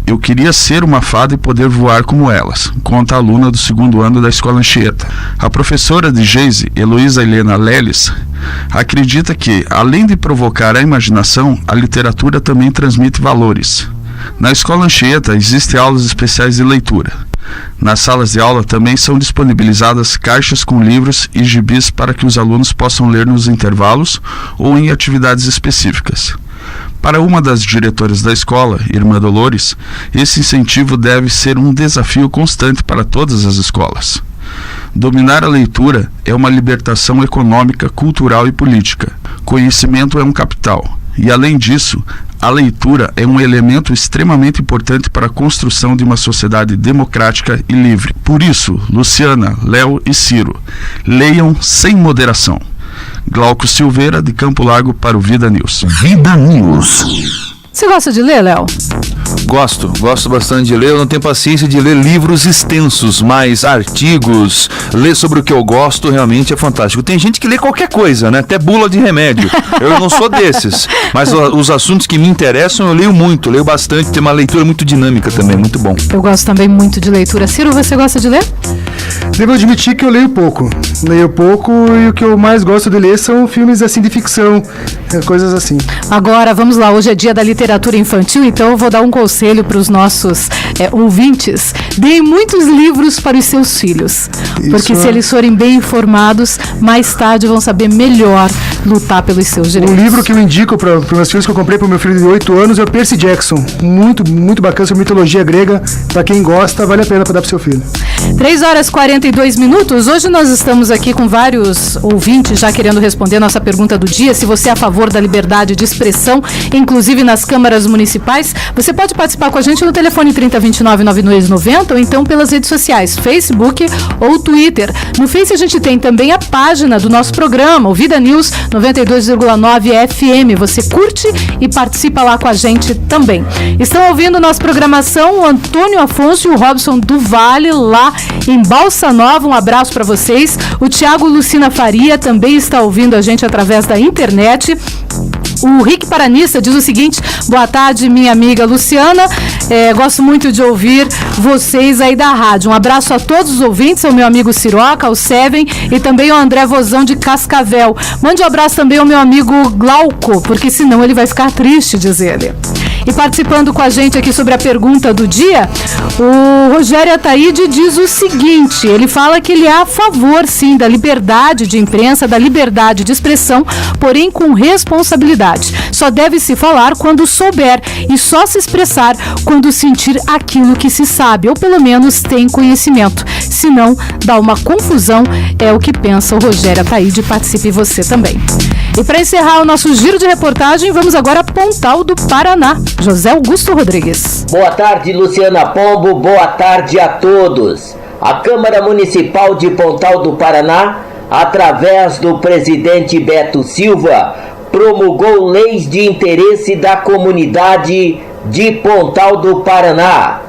Eu queria ser uma fada e poder voar como elas, conta a aluna do 2º ano da Escola Anchieta. A professora de Geise, Heloísa Helena Leles, acredita que, além de provocar a imaginação, a literatura também transmite valores. Na Escola Anchieta existem aulas especiais de leitura. Nas salas de aula também são disponibilizadas caixas com livros e gibis para que os alunos possam ler nos intervalos ou em atividades específicas. Para uma das diretoras da escola, Irmã Dolores, esse incentivo deve ser um desafio constante para todas as escolas. Dominar a leitura é uma libertação econômica, cultural e política. Conhecimento é um capital. E, além disso, A leitura é um elemento extremamente importante para a construção de uma sociedade democrática e livre. Por isso, Luciana, Léo e Ciro, leiam sem moderação. Glauco Silveira, de Campo Largo, para o Vida News. Vida News. Você gosta de ler, Léo? Gosto bastante de ler. Eu não tenho paciência de ler livros extensos, mas artigos, ler sobre o que eu gosto realmente é fantástico. Tem gente que lê qualquer coisa, né? Até bula de remédio. Eu não sou desses, mas os assuntos que me interessam eu leio bastante, tem uma leitura muito dinâmica também, muito bom. Eu gosto também muito de leitura. Ciro, você gosta de ler? Devo admitir que eu leio pouco e o que eu mais gosto de ler são filmes assim de ficção, coisas assim. Agora, vamos lá, hoje é dia da literatura infantil, então eu vou dar um conselho para os nossos ouvintes. Deem muitos livros para os seus filhos, porque se eles forem bem informados, mais tarde vão saber melhor lutar pelos seus direitos. Um livro que eu indico para os meus filhos, que eu comprei para o meu filho de 8 anos, é o Percy Jackson. Muito, muito bacana, sobre mitologia grega. Para quem gosta, vale a pena para dar para o seu filho. 3h42. Hoje nós estamos aqui com vários ouvintes já querendo responder a nossa pergunta do dia. Se você é a favor da liberdade de expressão, inclusive nas câmaras municipais, você pode participar com a gente no telefone 3029-9290 ou então pelas redes sociais, Facebook ou Twitter. No Face a gente tem também a página do nosso programa, o Vida News 92,9 FM. Você curte e participa lá com a gente também. Estão ouvindo nossa programação o Antônio Afonso e o Robson do Vale, lá em Balsa Nova. Um abraço para vocês. O Tiago Lucina Faria também está ouvindo a gente através da internet. O Rick Paranista diz o seguinte: boa tarde, minha amiga Luciana, gosto muito de ouvir vocês aí da rádio. Um abraço a todos os ouvintes, ao meu amigo Ciroca, ao Seven e também ao André Vozão de Cascavel. Mande um abraço também ao meu amigo Glauco, porque senão ele vai ficar triste, diz ele. E participando com a gente aqui sobre a pergunta do dia, o Rogério Ataíde diz o seguinte: ele fala que ele é a favor, sim, da liberdade de imprensa, da liberdade de expressão, porém com responsabilidade. Só deve se falar quando souber e só se expressar quando sentir aquilo que se sabe, ou pelo menos tem conhecimento. Senão, dá uma confusão, é o que pensa o Rogério Ataíde. Participe você também. E para encerrar o nosso giro de reportagem, vamos agora a Pontal do Paraná. José Augusto Rodrigues. Boa tarde, Luciana Pombo. Boa tarde a todos. A Câmara Municipal de Pontal do Paraná, através do presidente Beto Silva, promulgou leis de interesse da comunidade de Pontal do Paraná.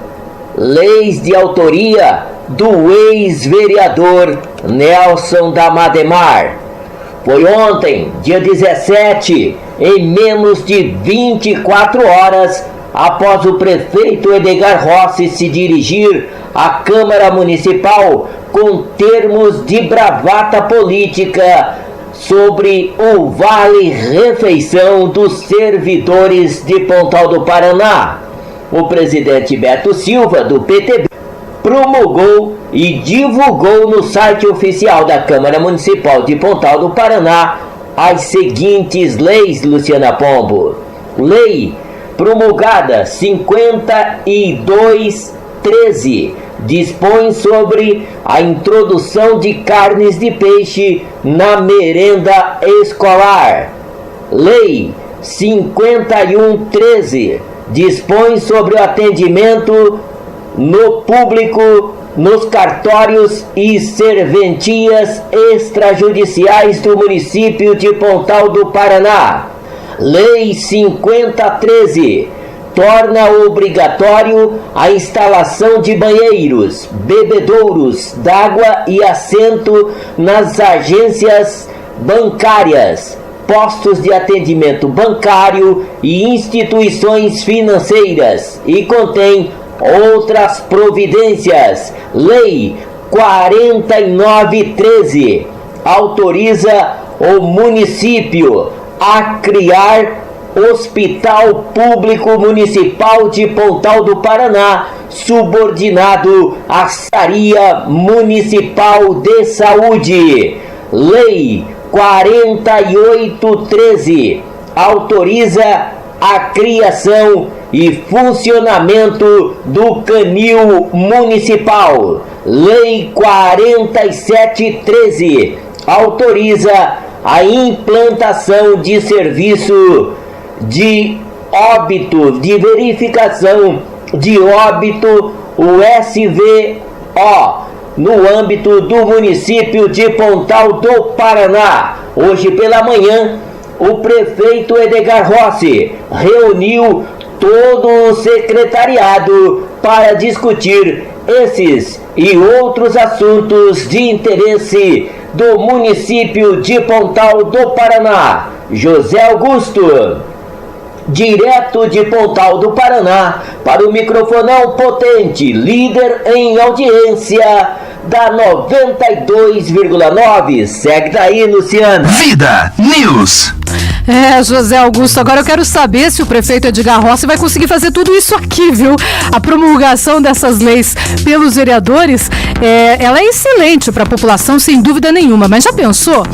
Leis de autoria do ex-vereador Nelson da Mademar. Foi ontem, dia 17, em menos de 24 horas, após o prefeito Edgar Rossi se dirigir à Câmara Municipal com termos de bravata política sobre o vale-refeição dos servidores de Pontal do Paraná. O presidente Beto Silva, do PTB, promulgou e divulgou no site oficial da Câmara Municipal de Pontal do Paraná as seguintes leis, Luciana Pombo. Lei promulgada 5213 dispõe sobre a introdução de carnes de peixe na merenda escolar. Lei 5113 dispõe sobre o atendimento no público nos cartórios e serventias extrajudiciais do município de Pontal do Paraná. Lei 5013 torna obrigatório a instalação de banheiros, bebedouros d'água e assento nas agências bancárias, postos de atendimento bancário e instituições financeiras, e contém outras providências. Lei 4913 autoriza o município a criar Hospital Público Municipal de Pontal do Paraná, subordinado à Secretaria Municipal de Saúde. Lei 4813 autoriza a criação e funcionamento do canil municipal. Lei 4713 autoriza a implantação de serviço de óbito, de verificação de óbito, o SVO, no âmbito do município de Pontal do Paraná. Hoje pela manhã, o prefeito Edgar Rossi reuniu todo o secretariado para discutir esses e outros assuntos de interesse do município de Pontal do Paraná. José Augusto, direto de Pontal do Paraná, para o microfonão potente, líder em audiência da 92,9. Segue daí, Luciana. Vida News. José Augusto, agora eu quero saber se o prefeito Edgar Rossi vai conseguir fazer tudo isso aqui, viu? A promulgação dessas leis pelos vereadores, ela é excelente para a população, sem dúvida nenhuma, mas já pensou?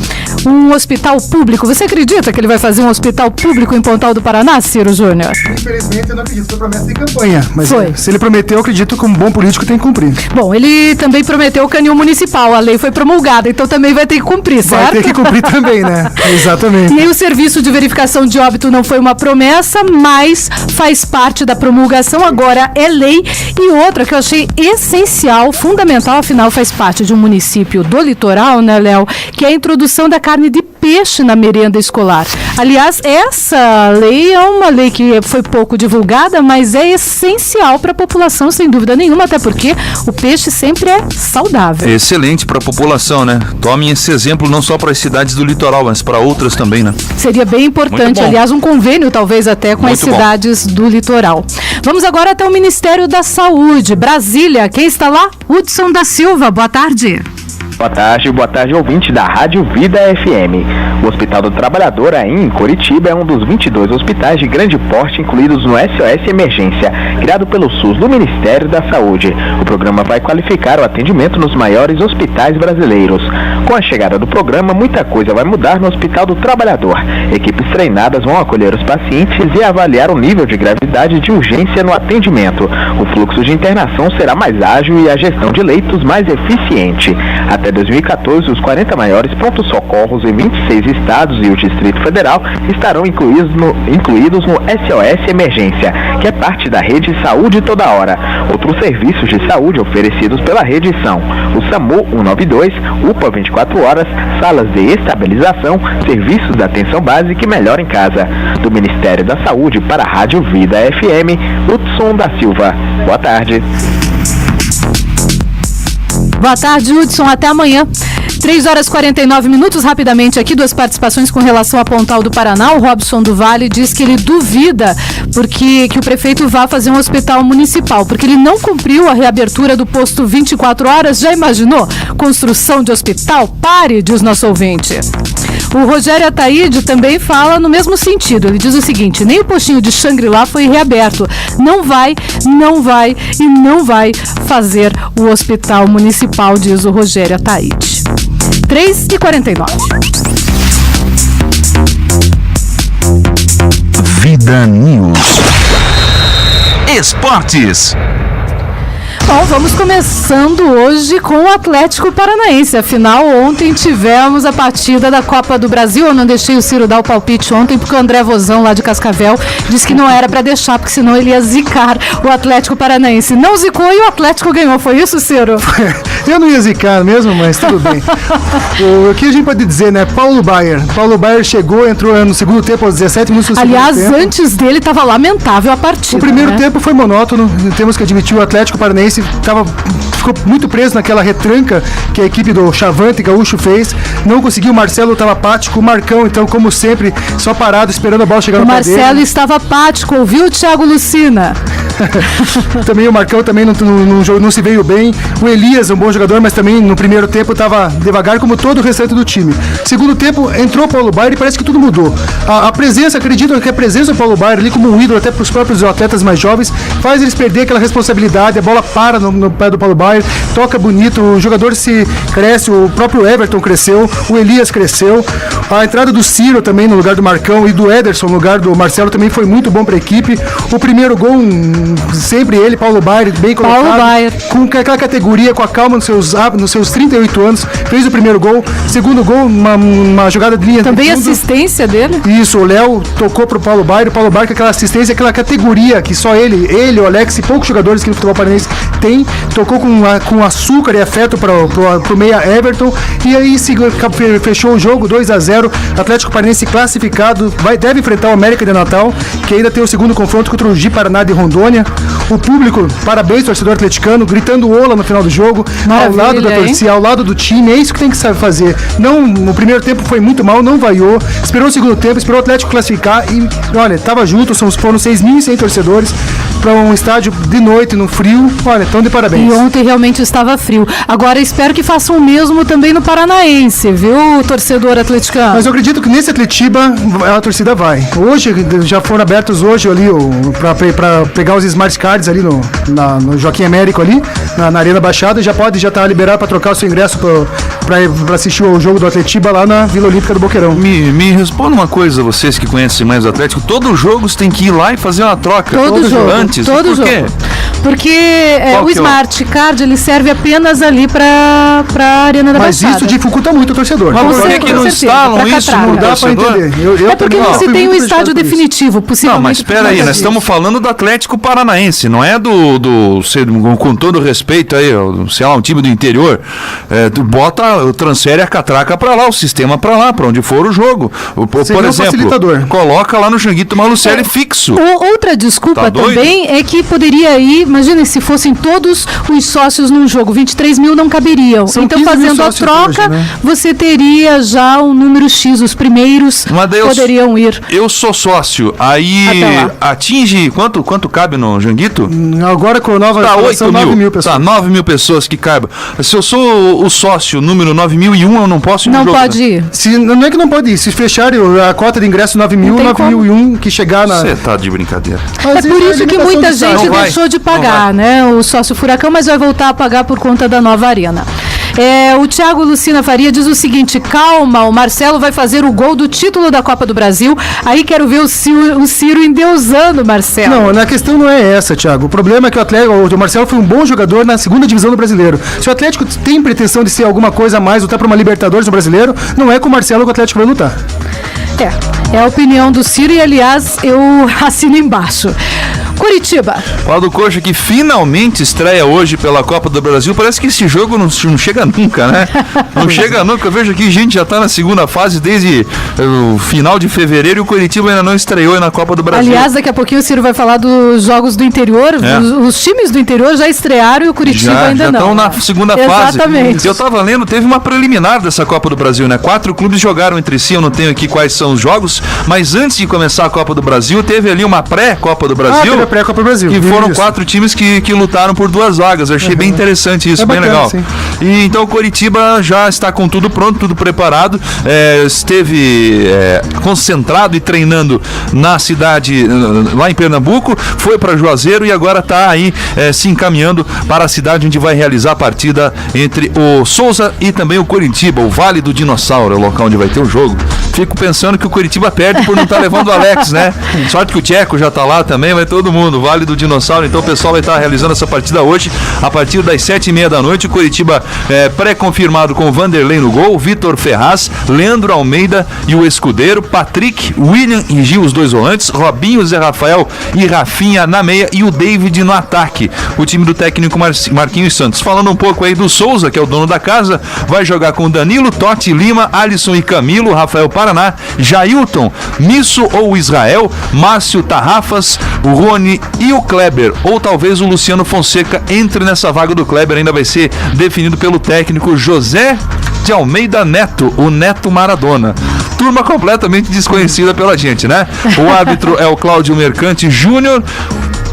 Um hospital público, você acredita que ele vai fazer um hospital público em Pontal do Paraná, Ciro Júnior? Infelizmente eu não acredito, foi promessa de campanha, mas se ele prometeu, eu acredito que um bom político tem que cumprir. Bom, ele também prometeu o canil municipal, a lei foi promulgada, então também vai ter que cumprir, certo? Vai ter que cumprir também, né? Exatamente. E aí o serviço de verificação de óbito não foi uma promessa, mas faz parte da promulgação, agora é lei. E outra que eu achei essencial, fundamental, afinal faz parte de um município do litoral, né, Léo? Que é a introdução da carne de peixe na merenda escolar. Aliás, essa lei é uma lei que foi pouco divulgada, mas é essencial para a população, sem dúvida nenhuma, até porque o peixe sempre é saudável. Excelente para a população, né? Tomem esse exemplo não só para as cidades do litoral, mas para outras também, né? Seria bem importante, aliás, um convênio talvez até com as cidades do litoral. Vamos agora até o Ministério da Saúde, Brasília. Quem está lá? Hudson da Silva, boa tarde. Boa tarde, ouvinte da Rádio Vida FM. O Hospital do Trabalhador, aí em Curitiba, é um dos 22 hospitais de grande porte incluídos no SOS Emergência, criado pelo SUS do Ministério da Saúde. O programa vai qualificar o atendimento nos maiores hospitais brasileiros. Com a chegada do programa, muita coisa vai mudar no Hospital do Trabalhador. Equipes treinadas vão acolher os pacientes e avaliar o nível de gravidade e de urgência no atendimento. O fluxo de internação será mais ágil e a gestão de leitos mais eficiente. Até 2014, os 40 maiores pronto-socorros em 26 estados e o Distrito Federal estarão incluídos no SOS Emergência, que é parte da rede Saúde Toda Hora. Outros serviços de saúde oferecidos pela rede são o SAMU 192, UPA 24 horas, salas de estabilização, serviços da atenção básica e melhor em casa. Do Ministério da Saúde para a Rádio Vida FM, Hudson da Silva. Boa tarde. Boa tarde, Hudson. Até amanhã. 3h49, rapidamente aqui, duas participações com relação a Pontal do Paraná. O Robson do Vale diz que ele duvida que o prefeito vá fazer um hospital municipal, porque ele não cumpriu a reabertura do posto 24 horas. Já imaginou? Construção de hospital? Pare, diz nosso ouvinte. O Rogério Ataíde também fala no mesmo sentido. Ele diz o seguinte: nem o postinho de Xangri-Lá foi reaberto. Não vai fazer o hospital municipal, diz o Rogério Ataíde. 3h49. Vida News. Esportes. Bom, vamos começando hoje com o Atlético Paranaense. Afinal, ontem tivemos a partida da Copa do Brasil. Eu não deixei o Ciro dar o palpite ontem, porque o André Vozão, lá de Cascavel, disse que não era para deixar, porque senão ele ia zicar o Atlético Paranaense. Não zicou e o Atlético ganhou. Foi isso, Ciro? Eu não ia zicar mesmo, mas tudo bem. O que a gente pode dizer, né? Paulo Baier chegou, entrou no segundo tempo aos 17 minutos do Aliás, segundo tempo. Antes dele estava lamentável a partida. O primeiro tempo foi monótono, temos que admitir. O Atlético Paranaense ficou muito preso naquela retranca que a equipe do Chavante Gaúcho fez. Não conseguiu, o Marcelo estava apático, o Marcão, então, como sempre, só parado, esperando a bola chegar no pé dele. O Marcelo estava apático, ouviu, Thiago Lucina? Também o Marcão também não se veio bem. O Elias, um bom jogador, mas também no primeiro tempo estava devagar, como todo o restante do time. Segundo tempo, entrou o Paulo Baier e parece que tudo mudou. A presença, acredito que a presença do Paulo Baier ali como um ídolo até para os próprios atletas mais jovens, faz eles perder aquela responsabilidade. A bola para no pé do Paulo Baier, toca bonito, o jogador se cresce, o próprio Everton cresceu, o Elias cresceu. A entrada do Ciro também no lugar do Marcão e do Ederson no lugar do Marcelo também foi muito bom para a equipe. O primeiro gol, um sempre ele, Paulo Baier, bem colocado. Paulo Baier. Com aquela categoria, com a calma nos seus 38 anos, fez o primeiro gol. Segundo gol, uma jogada de linha. Também assistência dele. Isso, o Léo tocou pro Paulo Baier com aquela assistência, aquela categoria que só ele, o Alex e poucos jogadores que no futebol paranaense tem, tocou com açúcar e afeto pro meia Everton, e aí fechou o jogo 2-0, Atlético Paranaense classificado, deve enfrentar o América de Natal, que ainda tem o segundo confronto contra o Gi Paraná de Rondônia. O público, parabéns, torcedor atleticano, gritando ola no final do jogo, ao lado da torcida, ao lado do time, é isso que tem que saber fazer. Não, no primeiro tempo foi muito mal, não vaiou, esperou o segundo tempo, esperou o Atlético classificar e, olha, tava junto, foram 6.100 torcedores para um estádio de noite, no frio, olha, estão de parabéns. E ontem realmente estava frio. Agora espero que façam o mesmo também no Paranaense, viu, torcedor atleticano? Mas eu acredito que nesse Atletiba a torcida vai. Hoje, já foram abertos hoje ali para pegar os smart cards ali no Joaquim Américo ali, na Arena Baixada, já tá liberado para trocar o seu ingresso para assistir o jogo do Atletiba lá na Vila Olímpica do Boqueirão. Me responda uma coisa, vocês que conhecem mais o Atlético, todo jogo você tem que ir lá e fazer uma troca. Todo jogo. Antes. Todo Por quê? jogo. Porque o Smart Card ele serve apenas ali para a Arena da Baixada. Mas isso dificulta muito o torcedor. Mas por que não instalam isso? Não dá para entender. É porque não se tem um estádio definitivo, possivelmente. Não, mas espera aí, nós estamos falando do Atlético Paranaense, não é com todo respeito aí, sei lá, um time do interior. Tu transfere a catraca para lá, o sistema para lá, para onde for o jogo. Por exemplo, coloca lá no Janguito Malucelli fixo. Outra desculpa também é que poderia ir, imagina se fossem todos os sócios num jogo, 23 mil não caberiam. Então fazendo a troca, hoje, né? Você teria já um número X, os primeiros poderiam ir. Eu sou sócio, aí atinge, quanto cabe no Janguito? Agora com a nova são 9 mil pessoas. Tá, 9 mil pessoas que caibam. Se eu sou o sócio número 9001, eu não posso ir no jogo. Não pode ir. Não é que não pode ir, se fecharem a cota de ingresso 9001 que chegar na... Você tá de brincadeira. É por isso que muita gente deixou de pagar, né? O sócio Furacão, mas vai voltar a pagar por conta da nova arena. O Thiago Lucina Faria diz o seguinte: calma, o Marcelo vai fazer o gol do título da Copa do Brasil. Aí quero ver o Ciro endeusando o Marcelo. Não, a questão não é essa, Thiago. O problema é que o Marcelo foi um bom jogador na segunda divisão do Brasileiro. Se o Atlético tem pretensão de ser alguma coisa a mais, lutar para uma Libertadores no Brasileiro, não é com o Marcelo que o Atlético vai lutar. É a opinião do Ciro e, aliás, eu assino embaixo. Curitiba. O do Coxa que finalmente estreia hoje pela Copa do Brasil. Parece que esse jogo não chega nunca, né? Não chega nunca. Eu vejo aqui, gente já tá na segunda fase desde o final de fevereiro e o Curitiba ainda não estreou na Copa do Brasil. Aliás, daqui a pouquinho o Ciro vai falar dos jogos do interior. Os times do interior já estrearam e o Curitiba ainda não. Já estão na segunda fase. Exatamente. Eu tava lendo, teve uma preliminar dessa Copa do Brasil, né? 4 clubes jogaram entre si, eu não tenho aqui quais são os jogos, mas antes de começar a Copa do Brasil, teve ali uma pré-Copa do Brasil. Pré-Copa Brasil. Que foram 4 times que lutaram por 2 vagas. Eu achei bem interessante isso, bem legal. Sim. E então o Coritiba já está com tudo pronto, tudo preparado. Esteve concentrado e treinando na cidade, lá em Pernambuco, foi para Juazeiro e agora está aí se encaminhando para a cidade onde vai realizar a partida entre o Souza e também o Coritiba, o Vale do Dinossauro, é o local onde vai ter o jogo. Fico pensando que o Coritiba perde por não estar levando o Alex, né? Sorte que o Tcheco já está lá também, vai todo mundo. Vale do Dinossauro, então o pessoal vai estar realizando essa partida hoje, a partir das 7h30 da noite. O Coritiba pré-confirmado com Vanderlei no gol, Vitor Ferraz, Leandro Almeida e o Escudeiro, Patrick, William e Gil, os 2 volantes, Robinho, Zé Rafael e Rafinha na meia e o David no ataque. O time do técnico Marquinhos Santos. Falando um pouco aí do Souza, que é o dono da casa, vai jogar com Danilo, Totti, Lima, Alisson e Camilo, Rafael Paraná, Jailton, Misso ou Israel, Márcio Tarrafas, o Rony e o Kleber, ou talvez o Luciano Fonseca entre nessa vaga do Kleber, ainda vai ser definido pelo técnico José de Almeida Neto, o Neto Maradona. Turma completamente desconhecida pela gente, né? O árbitro é o Cláudio Mercante Júnior,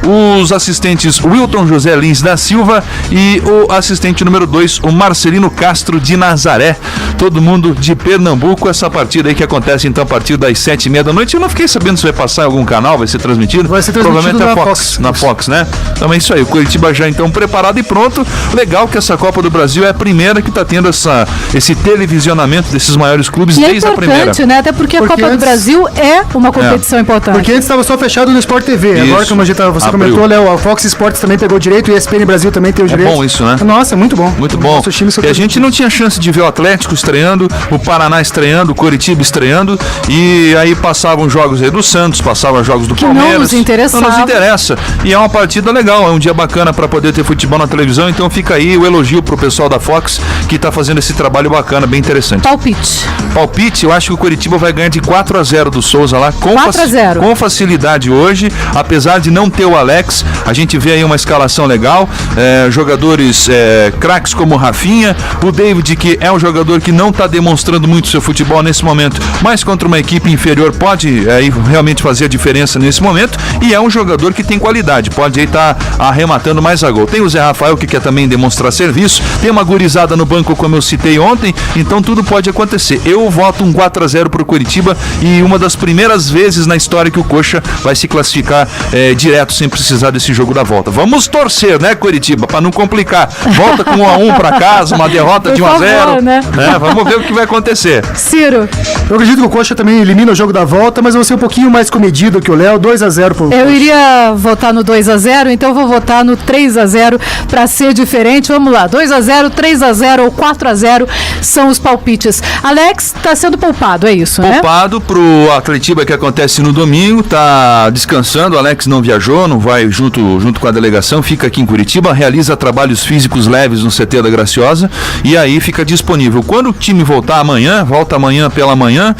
os assistentes Wilton José Lins da Silva e o assistente número 2, o Marcelino Castro de Nazaré. Todo mundo de Pernambuco. Essa partida aí que acontece então a partir das 7h30 da noite. Eu não fiquei sabendo se vai passar em algum canal, vai ser transmitido. Vai ser transmitido provavelmente na Fox, né? Então é isso aí, o Curitiba já então preparado e pronto. Legal que essa Copa do Brasil é a primeira que está tendo esse televisionamento desses maiores clubes desde a primeira. É importante, né? Até porque a Copa do Brasil é uma competição importante. Porque antes estava só fechado no Sport TV. Isso. Agora, como a gente você comentou, Léo, a Fox Sports também pegou direito, o ESPN Brasil também tem o direito. É bom isso, né? Nossa, muito bom. Muito bom. E a gente não tinha chance de ver o Atlético estreando, o Paraná estreando, o Coritiba estreando, e aí passavam jogos aí do Santos, passavam jogos do Palmeiras. Não nos interessava. Não nos interessa. E é uma partida legal, é um dia bacana para poder ter futebol na televisão, então fica aí o elogio pro pessoal da Fox que tá fazendo esse trabalho bacana, bem interessante. Palpite, eu acho que o Coritiba vai ganhar de 4-0 do Souza lá, com facilidade hoje, apesar de não ter o Alex, a gente vê aí uma escalação legal, jogadores craques como o Rafinha, o David, que é um jogador que não está demonstrando muito seu futebol nesse momento, mas contra uma equipe inferior pode aí realmente fazer a diferença nesse momento, e é um jogador que tem qualidade, pode aí estar arrematando mais a gol. Tem o Zé Rafael, que quer também demonstrar serviço, tem uma gurizada no banco, como eu citei ontem, então tudo pode acontecer. Eu voto um 4-0 pro Coritiba, e uma das primeiras vezes na história que o Coxa vai se classificar direto, sem precisar desse jogo da volta. Vamos torcer, né, Coritiba, para não complicar. Volta com 1-1 para casa, uma derrota de 1-0, né? Vamos ver o que vai acontecer. Ciro. Eu acredito que o Coxa também elimina o jogo da volta, mas eu vou ser um pouquinho mais comedido que o Léo, 2-0 pro Coxa. Eu iria votar no 2-0, então eu vou votar no 3-0 para ser diferente. Vamos lá, 2-0, 3-0 ou 4-0 são os palpites. Alex está sendo poupado, é isso, né? Poupado pro Atletiba, que acontece no domingo, tá descansando, o Alex não viajou, não vai junto com a delegação, fica aqui em Curitiba, realiza trabalhos físicos leves no CT da Graciosa e aí fica disponível. Quando o time voltar amanhã, volta amanhã pela manhã,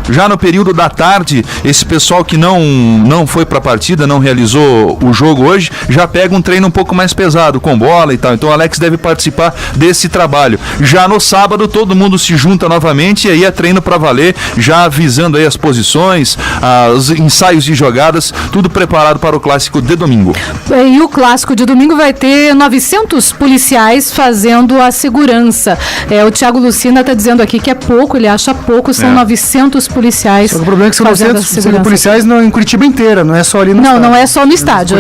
já no período da tarde, esse pessoal que não foi pra partida, não realizou o jogo hoje, já pega um treino um pouco mais pesado, com bola e tal, então o Alex deve participar desse trabalho. Já no sábado, todo mundo se junta novamente e aí é treino pra valer, já avisando aí as posições, os ensaios de jogadas, tudo preparado para o clássico de domingo. E o clássico de domingo vai ter 900 policiais fazendo a segurança. O Thiago Lucina está dizendo aqui que é pouco, ele acha pouco, são 900 policiais. Só que o problema é que são 900 policiais em Curitiba inteira, não é só ali no estádio. Não é só no estádio,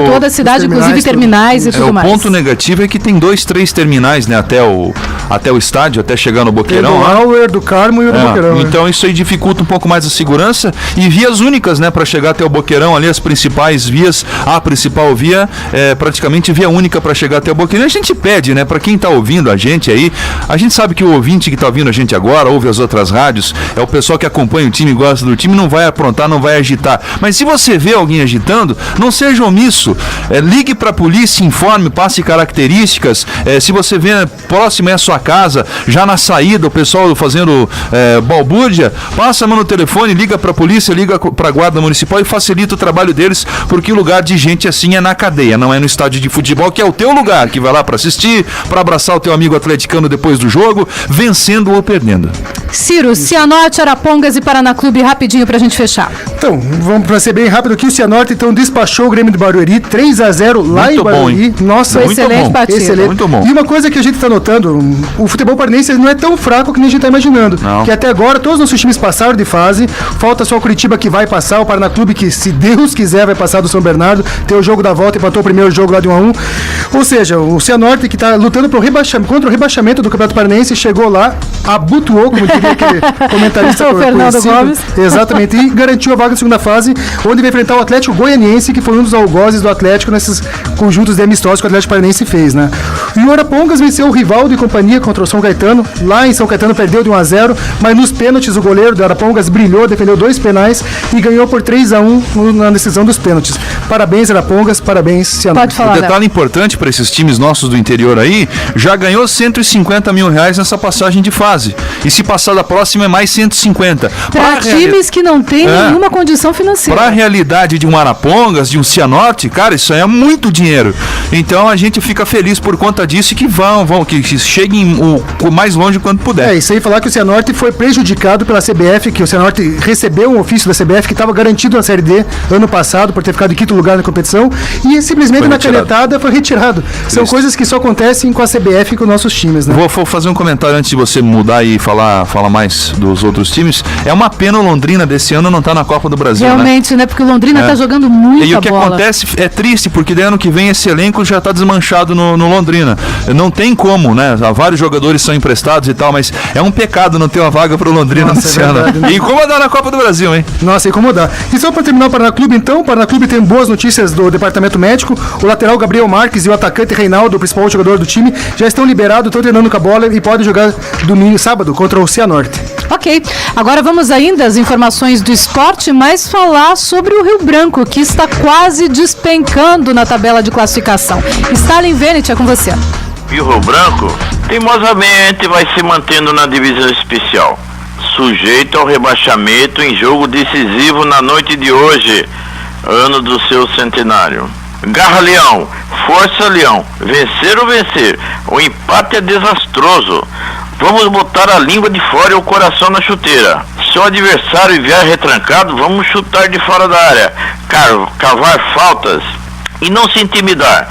toda a cidade, inclusive terminais e tudo mais. O ponto negativo é que tem 2, 3 terminais, né, até o estádio, até chegar no Boqueirão. Do Auer, do Carmo e o do Boqueirão. Então isso aí dificulta um pouco mais a segurança e vias únicas, né, para chegar até o Boqueirão, ali as principais vias, a principal via é praticamente via única para chegar até o Boqueirão. A gente pede, né, para quem tá ouvindo a gente aí, a gente sabe que o ouvinte que tá ouvindo a gente agora, ouve as outras rádios, é o pessoal que acompanha o time, gosta do time, não vai aprontar, não vai agitar. Mas se você vê alguém agitando, não seja omisso, ligue para a polícia, informe, passe características, se você vê próximo é a sua casa, já na saída o pessoal fazendo balbúrdia, passa a mão no telefone, liga para a polícia, liga para a guarda municipal e facilita o trabalho deles, porque o lugar de gente assim é na cadeia, não é no estádio de futebol, que é o teu lugar, que vai lá para assistir, para abraçar o teu amigo atleticano depois do jogo, vencendo ou perdendo. Ciro, Cianorte, Arapongas e Paraná Clube, rapidinho pra gente fechar. Então, vamos pra ser bem rápido aqui, o Cianorte então despachou o Grêmio do Barueri, 3-0 lá muito em Barueri. Bom, nossa, muito excelente partida. Excelente. Muito bom. E uma coisa que a gente tá notando, o futebol paranense não é tão fraco que nem a gente tá imaginando. Não. Que até agora todos os nossos times passaram de fase, falta só o Curitiba que vai passar, o Paraná Clube que, se Deus quiser, vai passar do São Bernardo, tem o jogo da volta, empatou o primeiro jogo lá de 1-1. Ou seja, o Cianorte que tá lutando contra o rebaixamento do Campeonato Paranense, chegou lá, abutuou, como diria aquele comentarista o Fernando Gomes. Exatamente, e garantiu a vaga na segunda fase, onde vai enfrentar o Atlético Goianiense, que foi um dos algozes do Atlético nesses conjuntos de amistosos que o Atlético Paranense fez, né? E o Arapongas venceu o Rivaldo e companhia contra o São Caetano, lá em São Caetano perdeu de 1-0, mas nos pênaltis o goleiro do Arapongas brilhou, defendeu 2 penais e ganhou por 3-1 na decisão dos pênaltis. Parabéns, Arapongas, parabéns, Cianorte. Pode falar, um detalhe importante para esses times nossos do interior aí, já ganhou R$150 mil nessa passagem de fase. E se passar da próxima é mais 150. Para times que não têm nenhuma condição financeira. Para a realidade de um Arapongas, de um Cianorte, cara, isso aí é muito dinheiro. Então a gente fica feliz por conta disso e que que cheguem o mais longe quanto puder. Isso aí, falar que o Cianorte foi prejudicado pela CBF, que o Cianorte recebeu um ofício da CBF que estava garantido na Série D ano passado por ter ficado em quinto lugar na competição e simplesmente na canetada foi retirado. São coisas que só acontecem com a CBF e com nossos times, né? Vou fazer um comentário antes de você mudar e falar mais dos outros times, é uma pena o Londrina desse ano não tá na Copa do Brasil, realmente, né? Porque o Londrina tá jogando muita bola. E o que acontece é triste, porque daí ano que vem esse elenco já tá desmanchado no Londrina. Não tem como, né? Vários jogadores são emprestados e tal, mas é um pecado não ter uma vaga pro Londrina nesse ano. E incomodar na Copa do Brasil, hein? Nossa, incomodar. E só para terminar o Paraná Clube, então, o Paraná Clube tem boas notícias do departamento médico. O lateral Gabriel Marques e o atacante Reinaldo, o principal jogador do time, já estão liberados, estão treinando com a bola e podem jogar sábado contra o Cianorte. Ok, agora vamos ainda às informações do esporte, mas falar sobre o Rio Branco, que está quase despencando na tabela de classificação. Stalin Venet, é com você. E o Rio Branco, teimosamente, vai se mantendo na divisão especial, sujeito ao rebaixamento em jogo decisivo na noite de hoje, ano do seu centenário. Garra Leão, força Leão, vencer ou vencer, o empate é desastroso. Vamos botar a língua de fora e o coração na chuteira. Se o adversário vier retrancado, vamos chutar de fora da área, cavar faltas e não se intimidar,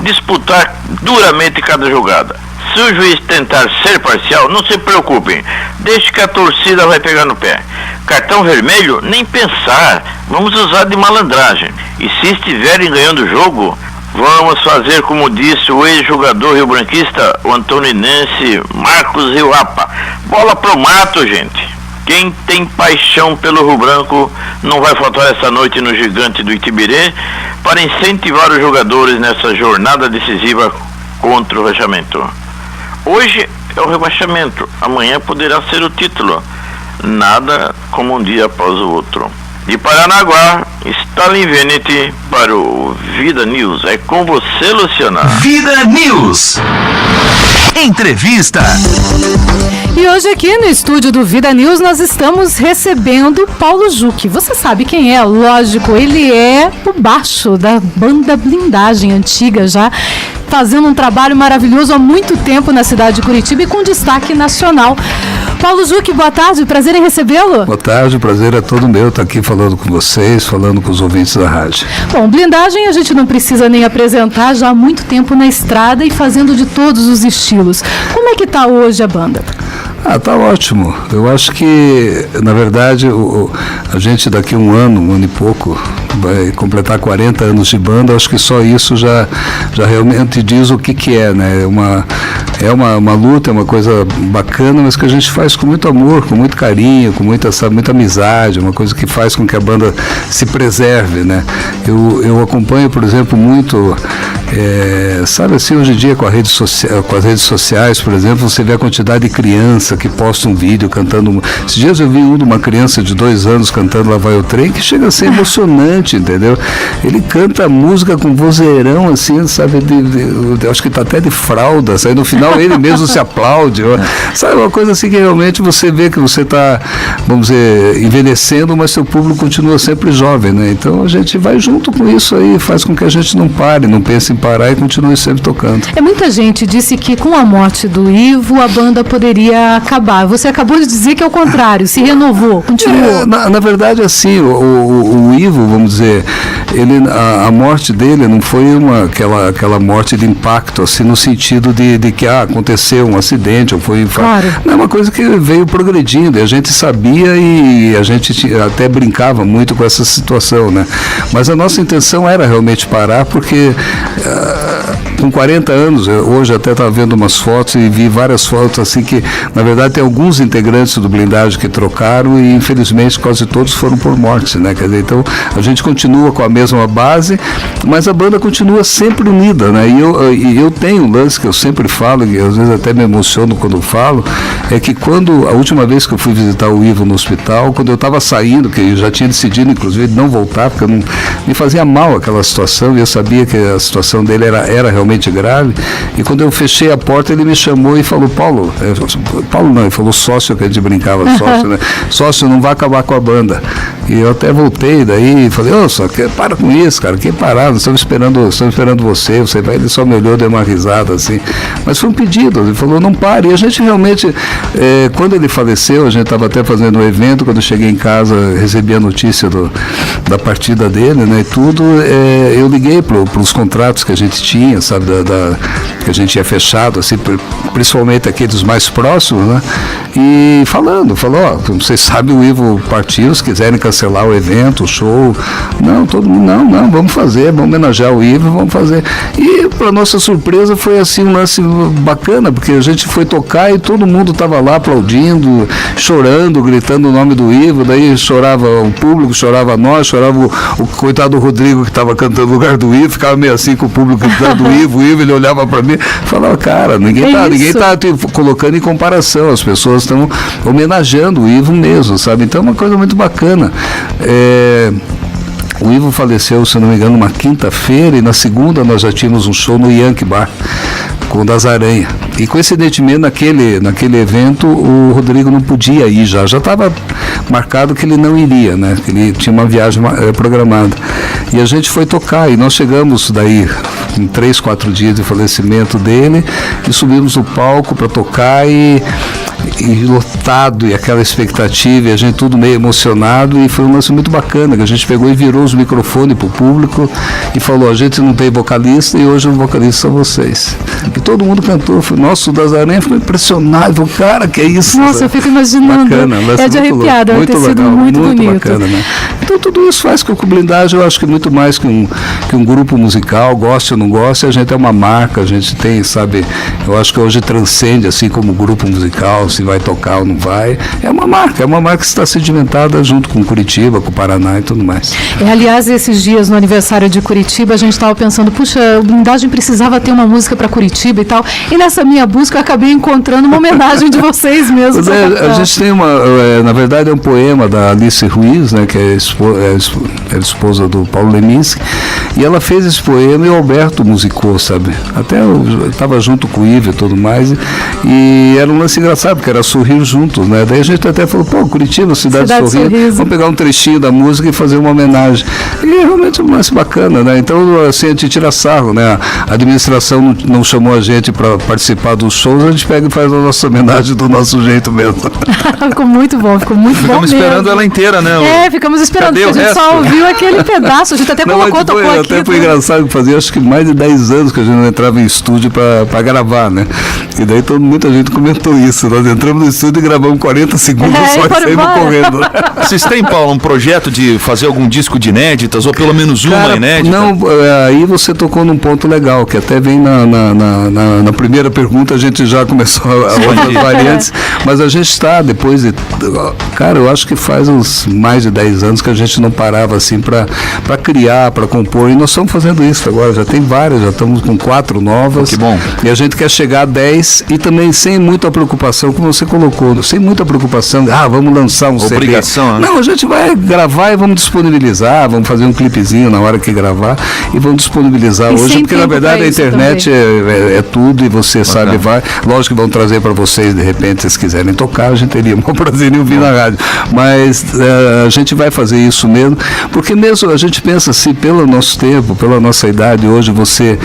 disputar duramente cada jogada. Se o juiz tentar ser parcial, não se preocupem, deixe que a torcida vai pegar no pé. Cartão vermelho, nem pensar, vamos usar de malandragem. E se estiverem ganhando o jogo, vamos fazer como disse o ex-jogador rio-branquista, o antoninense Marcos Riuapa. Bola pro mato, gente. Quem tem paixão pelo Rio Branco não vai faltar essa noite no Gigante do Itibirê para incentivar os jogadores nessa jornada decisiva contra o rebaixamento. Hoje é o rebaixamento, amanhã poderá ser o título. Nada como um dia após o outro. De Paranaguá, Stalin Venet para o Vida News. É com você, Luciana. Vida News. Entrevista. E hoje aqui no estúdio do Vida News nós estamos recebendo Paulo Juque. Você sabe quem é? Lógico, ele é o baixo da banda Blindagem, antiga já, fazendo um trabalho maravilhoso há muito tempo na cidade de Curitiba e com destaque nacional. Paulo Juque, boa tarde, prazer em recebê-lo. Boa tarde, o prazer é todo meu estar aqui falando com vocês, falando com os ouvintes da rádio. Bom, Blindagem a gente não precisa nem apresentar, já há muito tempo na estrada e fazendo de todos os estilos. Como é que está hoje a banda? Tá ótimo. Eu acho que, na verdade, a gente daqui um ano e pouco, vai completar 40 anos de banda. Acho que só isso já realmente diz o que é, né? É uma luta, é uma coisa bacana, mas que a gente faz com muito amor, com muito carinho, com muita amizade, uma coisa que faz com que a banda se preserve, né? Eu acompanho, por exemplo, muito, sabe assim, hoje em dia com as redes sociais, por exemplo, você vê a quantidade de criança que posta um vídeo cantando. Esses dias eu vi de uma criança de 2 anos cantando Lá Vai o Trem, que chega a ser emocionante, entendeu? Ele canta a música com vozeirão, assim, sabe, acho que tá até de fralda, aí no final ele mesmo se aplaude, sabe, uma coisa assim que realmente você vê que você tá, vamos dizer, envelhecendo, mas seu público continua sempre jovem, né? Então a gente vai junto com isso aí, faz com que a gente não pare, não pense em parar e continue sempre tocando. Muita gente disse que com a morte do Ivo a banda poderia acabar. Você acabou de dizer que é o contrário, se renovou, continuou. Na verdade, assim, o Ivo, vamos dizer, a morte dele não foi aquela morte de impacto, assim, no sentido de que aconteceu um acidente ou foi claro. Não, é uma coisa que veio progredindo, e a gente sabia e a gente até brincava muito com essa situação, né? Mas a nossa intenção era realmente parar, porque com 40 anos, hoje até estava vendo umas fotos e vi várias fotos assim que, na verdade, tem alguns integrantes do Blindagem que trocaram e, infelizmente, quase todos foram por morte, né? Quer dizer, então, a gente continua com a mesma base, mas a banda continua sempre unida, né? E eu tenho um lance que eu sempre falo, e às vezes até me emociono quando falo, é que a última vez que eu fui visitar o Ivo no hospital, quando eu estava saindo, que eu já tinha decidido, inclusive, não voltar, porque me fazia mal aquela situação, e eu sabia que a situação dele era realmente grave, e quando eu fechei a porta, ele me chamou e falou, Paulo não, ele falou sócio, que a gente brincava, sócio, né? Sócio, não vai acabar com a banda. E eu até voltei daí e falei, só que para com isso, cara, que parar, nós estamos esperando você vai. Ele só me olhou, deu uma risada assim. Mas foi um pedido, ele falou, não pare. E a gente realmente, quando ele faleceu, a gente estava até fazendo um evento, quando eu cheguei em casa, recebi a notícia da partida dele, né, e tudo, eu liguei para os contratos que a gente tinha, sabe, que a gente tinha fechado, assim, principalmente aqueles mais próximos, né, e falou, como vocês sabem, o Ivo partiu, se quiserem cancelar o evento, o show, todo mundo, não, vamos fazer, vamos homenagear o Ivo, vamos fazer. E para nossa surpresa foi assim um lance bacana, porque a gente foi tocar e todo mundo estava lá aplaudindo, chorando, gritando o nome do Ivo, daí chorava o público, chorava nós, chorava o coitado do Rodrigo que estava cantando no lugar do Ivo, ficava meio assim com o público gritando o Ivo, ele olhava para mim, falava, cara, ninguém tá colocando em comparação, as pessoas estão homenageando o Ivo mesmo, sabe? Então é uma coisa muito bacana. O Ivo faleceu, se não me engano, numa quinta-feira, e na segunda nós já tínhamos um show no Yankee Bar com o Das Aranha. E coincidentemente naquele evento o Rodrigo não podia ir, já estava marcado que ele não iria, né? Que ele tinha uma viagem programada. E a gente foi tocar, e nós chegamos daí em 3, 4 dias de falecimento dele, e subimos no palco para tocar e lotado, e aquela expectativa, e a gente tudo meio emocionado, e foi um lance muito bacana, que a gente pegou e virou os microfones pro público e falou, a gente não tem vocalista e hoje o vocalista são vocês. E todo mundo cantou, nossa, o Das Aranha ficou impressionado, falou, cara, que é isso? Nossa, eu fico imaginando, bacana, de arrepiada, deve ter sido muito bonito. Bacana, né? Então tudo isso faz com que o Blindagem, eu acho que muito mais que um grupo musical, goste ou não goste, a gente é uma marca, a gente tem, sabe, eu acho que hoje transcende, assim como grupo musical, se vai tocar ou não vai, é uma marca que está sedimentada junto com Curitiba, com o Paraná e tudo mais. Aliás, esses dias no aniversário de Curitiba, a gente estava pensando, puxa, o Blindagem precisava ter uma música para Curitiba e tal, e nessa minha busca eu acabei encontrando uma homenagem de vocês mesmos. A gente tem na verdade é um poema da Alice Ruiz, né, que é a esposa do Paulo Leminski, e ela fez esse poema e o Alberto musicou, sabe, até eu estava junto com o Ivo e tudo mais, e era um lance engraçado, porque era Sorrir Juntos, né, daí a gente até falou, Curitiba, cidade de Sorriso, vamos pegar um trechinho da música e fazer uma homenagem, e realmente é um lance bacana, né, então assim, a gente tira sarro, né, a administração não chamou a gente para participar dos shows, a gente pega e faz a nossa homenagem do nosso jeito mesmo. Ficou muito bom bom Ficamos esperando mesmo. Ela inteira, né? Ficamos esperando, Cadê porque a gente só ouviu aquele pedaço, a gente até tocou aqui. Até foi engraçado que fazia, acho que mais de 10 anos que a gente não entrava em estúdio para gravar, né? E daí muita gente comentou isso, nós entramos no estúdio e gravamos 40 segundos só e saímos correndo. Vocês têm, Paulo, um projeto de fazer algum disco de inéditas, ou pelo menos uma inédita? Não, aí você tocou num ponto legal, que até vem na primeira pergunta, a gente já começou a outras variantes, mas a gente está, depois de... Cara, eu acho que faz uns mais de 10 anos que a gente não parava assim para criar, para compor, e nós estamos fazendo isso agora, já tem várias, já estamos com 4 novas. Que bom. E a gente quer chegar a 10 e também sem muita preocupação, como você colocou, sem muita preocupação, vamos lançar um obrigação, CD. Né? Não, a gente vai gravar e vamos disponibilizar, vamos fazer um clipezinho na hora que gravar e vamos disponibilizar hoje, porque na verdade a internet é tudo e você sabe, lógico que vão trazer para vocês, de repente, se quiserem tocar, a gente teria um prazer em ouvir na rádio, mas a gente vai fazer isso mesmo, porque mesmo a gente pensa assim, pelo nosso tempo, pela nossa idade hoje, você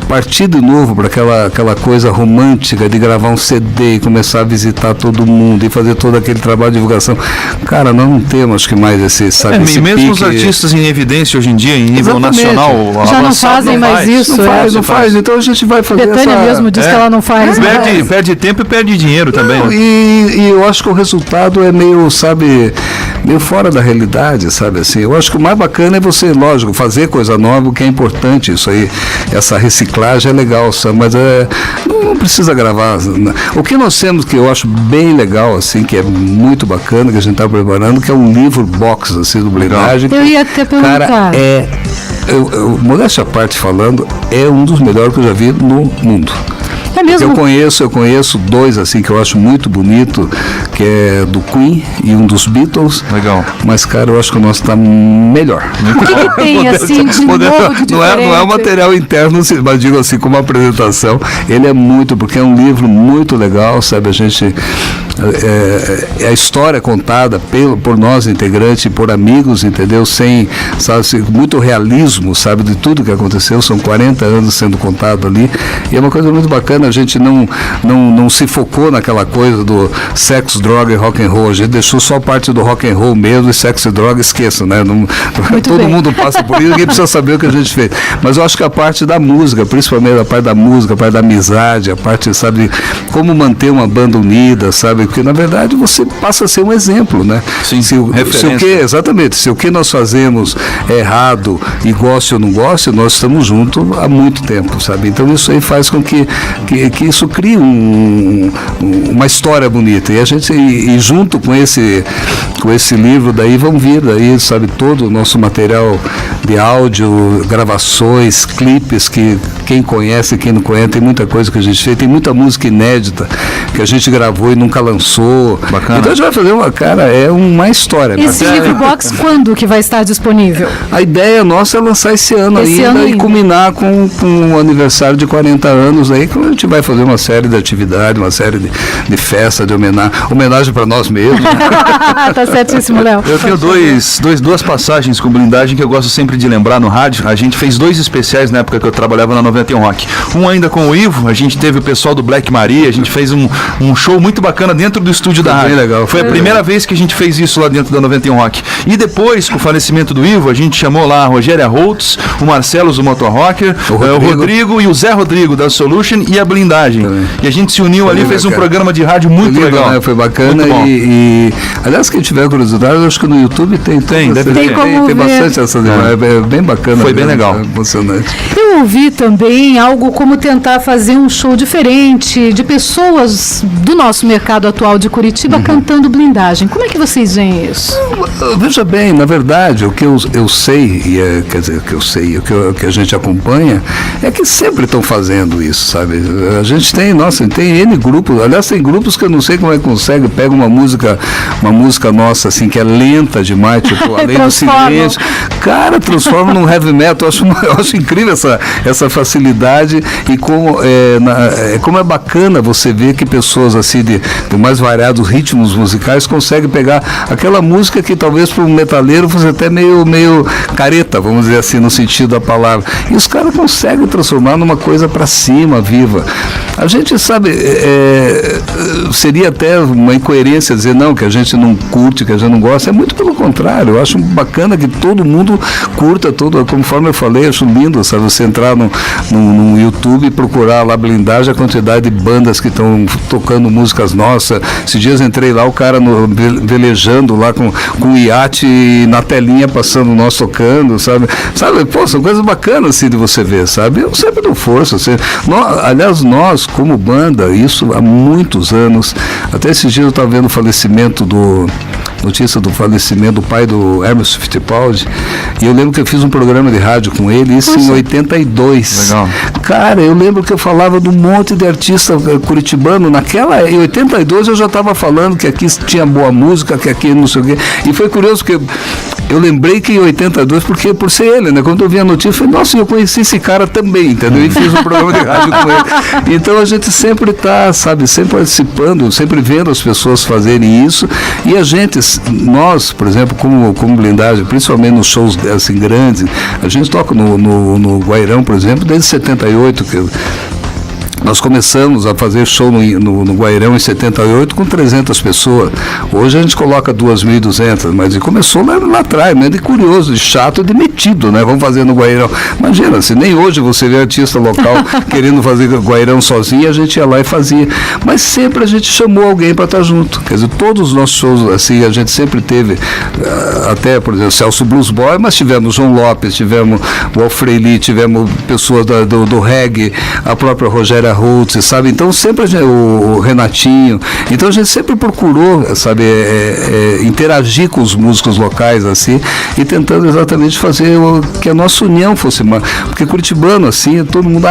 partir de novo para aquela coisa romântica de gravar um CD e começar a visitar todo mundo e fazer todo aquele trabalho de divulgação, cara, nós não temos, acho que mais esse, sabe, esse mesmo pique. Os artistas em evidência hoje em dia, em nível nacional, já não fazem mais isso. Não faz, então a gente vai fazer Betânia mesmo diz que ela não faz. Perde tempo e perde dinheiro também. Né? E eu acho que o resultado é meio, sabe, meio fora da realidade, sabe, assim, eu acho que o mais bacana é você, lógico, fazer coisa nova, o que é importante, isso aí, essa reciclagem é legal, sabe, mas não precisa gravar. O que nós temos, que eu acho bem legal, assim, que é muito bacana, que a gente está preparando, que é um livro box, assim, do Blindagem. Eu ia até perguntar. Cara, modéstia à parte falando, é um dos melhores que eu já vi no mundo. É mesmo? Eu conheço 2 assim que eu acho muito bonito, que é do Queen e um dos Beatles. Legal. Mas, cara, eu acho que o nosso está melhor. O que tem assim de novo, de diferente? Não é o material interno, mas digo assim, como apresentação, ele é muito, porque é um livro muito legal, sabe? A gente a história contada por nós integrantes, por amigos, entendeu? Sem, sabe, muito realismo, sabe, de tudo que aconteceu. São 40 anos sendo contado ali, e é uma coisa muito bacana. A gente não se focou naquela coisa do sexo, droga e rock and roll. A gente deixou só parte do rock and roll mesmo, e sexo e droga esqueça, né? Todo mundo passa por isso, ninguém precisa saber o que a gente fez. Mas eu acho que a parte da música, principalmente a parte da música, a parte da amizade, a parte, sabe, como manter uma banda unida, sabe? Porque na verdade você passa a ser um exemplo, né? Sim, se o que nós fazemos é errado, e goste ou não goste, nós estamos juntos há muito tempo, sabe? Então isso aí faz com que isso crie uma história bonita, e a gente, e junto com esse livro daí vão vir daí, sabe, todo o nosso material de áudio, gravações, clipes, que quem conhece, quem não conhece, tem muita coisa que a gente fez, tem muita música inédita que a gente gravou e nunca lançou. Bacana. Então a gente vai fazer uma história. Esse livro box quando que vai estar disponível? A ideia nossa é lançar esse ano ainda e culminar com o aniversário de 40 anos aí, que a gente vai fazer uma série de atividades, uma série de festa, de homenagem para nós mesmos. Tá certíssimo, Léo. Eu tenho duas passagens com blindagem que eu gosto sempre de lembrar no rádio. A gente fez 2 especiais na época que eu trabalhava na 91 Rock. Um ainda com o Ivo, a gente teve o pessoal do Black Maria, a gente fez um show muito bacana dentro do estúdio da rádio. Legal. Foi a primeira vez que a gente fez isso lá dentro da 91 Rock. E depois, com o falecimento do Ivo, a gente chamou lá a Rogéria Holtz, o Marcelo do Motor Rocker, o Rodrigo e o Zé Rodrigo da Solution e a blindagem. E a gente se uniu ali, fez um programa de rádio muito legal. Né? Foi bacana e aliás, quem tiver curiosidade, eu acho que no YouTube tem bastante essa é bem bacana. Foi bem legal. Emocionante. Eu ouvi também algo como tentar fazer um show diferente de pessoas do nosso mercado atual de Curitiba cantando blindagem. Como é que vocês veem isso? Veja bem, na verdade, o que eu sei, quer dizer, o que eu sei, o que a gente acompanha, é que sempre estão fazendo isso, sabe? A gente tem N grupos, aliás, tem grupos que eu não sei como é que consegue, pega uma música nossa, assim, que é lenta demais, tipo, Além do Silêncio, cara, transforma num heavy metal. Eu acho incrível essa facilidade, e como é bacana você ver que pessoas assim de mais variados ritmos musicais conseguem pegar aquela música que talvez para um metaleiro fosse até meio careta, vamos dizer assim, no sentido da palavra, e os caras conseguem transformar numa coisa para cima, viva. A gente sabe, seria até uma incoerência dizer não, que a gente não curte, que a gente não gosta. É muito pelo contrário. Eu acho bacana que todo mundo curta conforme eu falei, acho lindo, sabe, você entrar no YouTube e procurar lá blindagem, a quantidade de bandas que estão tocando músicas nossas. Esses dias entrei lá, o cara velejando lá com o iate na telinha passando nós tocando, sabe, pô, são coisas bacanas assim de você ver, sabe? Eu sempre dou força, aliás, nós como banda, isso há muitos anos, até esses dias eu estava vendo notícia do falecimento do pai do Hermes Fittipaldi, e eu lembro que eu fiz um programa de rádio com ele, isso em 82. Legal. Cara, eu lembro que eu falava de um monte de artista curitibano, em 82 eu já estava falando que aqui tinha boa música, que aqui não sei o quê, e foi curioso porque eu lembrei que em 82, porque por ser ele, né? Quando eu vi a notícia, eu falei, nossa, eu conheci esse cara também, entendeu? E fiz um programa de rádio com ele. Então a gente sempre está, sabe, sempre participando, sempre vendo as pessoas fazerem isso, e nós, por exemplo, como blindagem, principalmente nos shows assim grandes, a gente toca no Guairão, por exemplo, desde 78, nós começamos a fazer show no Guairão em 78 com 300 pessoas. Hoje a gente coloca 2.200, mas começou lá atrás, meio de curioso, de chato, de metido, né? Vamos fazer no Guairão. Imagina, se nem hoje você vê artista local querendo fazer Guairão sozinho, a gente ia lá e fazia. Mas sempre a gente chamou alguém para estar junto. Quer dizer, todos os nossos shows, assim, a gente sempre teve, até, por exemplo, Celso Blues Boy, mas tivemos João Lopes, tivemos o Alfreili, tivemos pessoas do reggae, a própria Rogéria Holtz, sabe? Então sempre o Renatinho, então a gente sempre procurou, sabe, interagir com os músicos locais, assim, e tentando exatamente fazer que a nossa união fosse mais, porque curitibano, assim, todo mundo,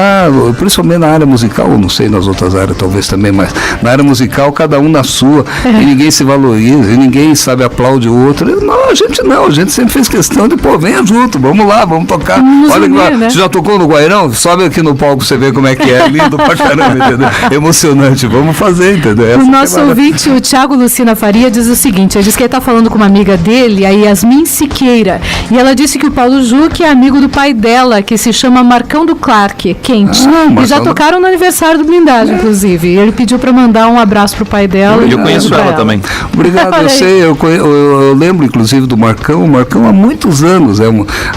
principalmente na área musical, não sei, nas outras áreas talvez também, mas na área musical, cada um na sua, e ninguém se valoriza, e ninguém, sabe, aplaude o outro. Não, a gente sempre fez questão de, venha junto, vamos lá, vamos tocar. Olha que lá, né? Você já tocou no Guairão? Sobe aqui no palco, você vê como é que é, lindo pra pra caramba, entendeu? Emocionante, vamos fazer, entendeu? Essa o nosso é ouvinte, o Thiago Lucina Faria, diz o seguinte, ele diz que ele está falando com uma amiga dele, a Yasmin Siqueira, e ela disse que o Paulo Juque é amigo do pai dela, que se chama Marcão do Clark, Quente. E já tocaram no aniversário do Blindagem, inclusive. E ele pediu para mandar um abraço pro pai dela. Eu conheço ela também. Obrigado, eu sei, eu lembro inclusive do Marcão. O Marcão há muitos anos,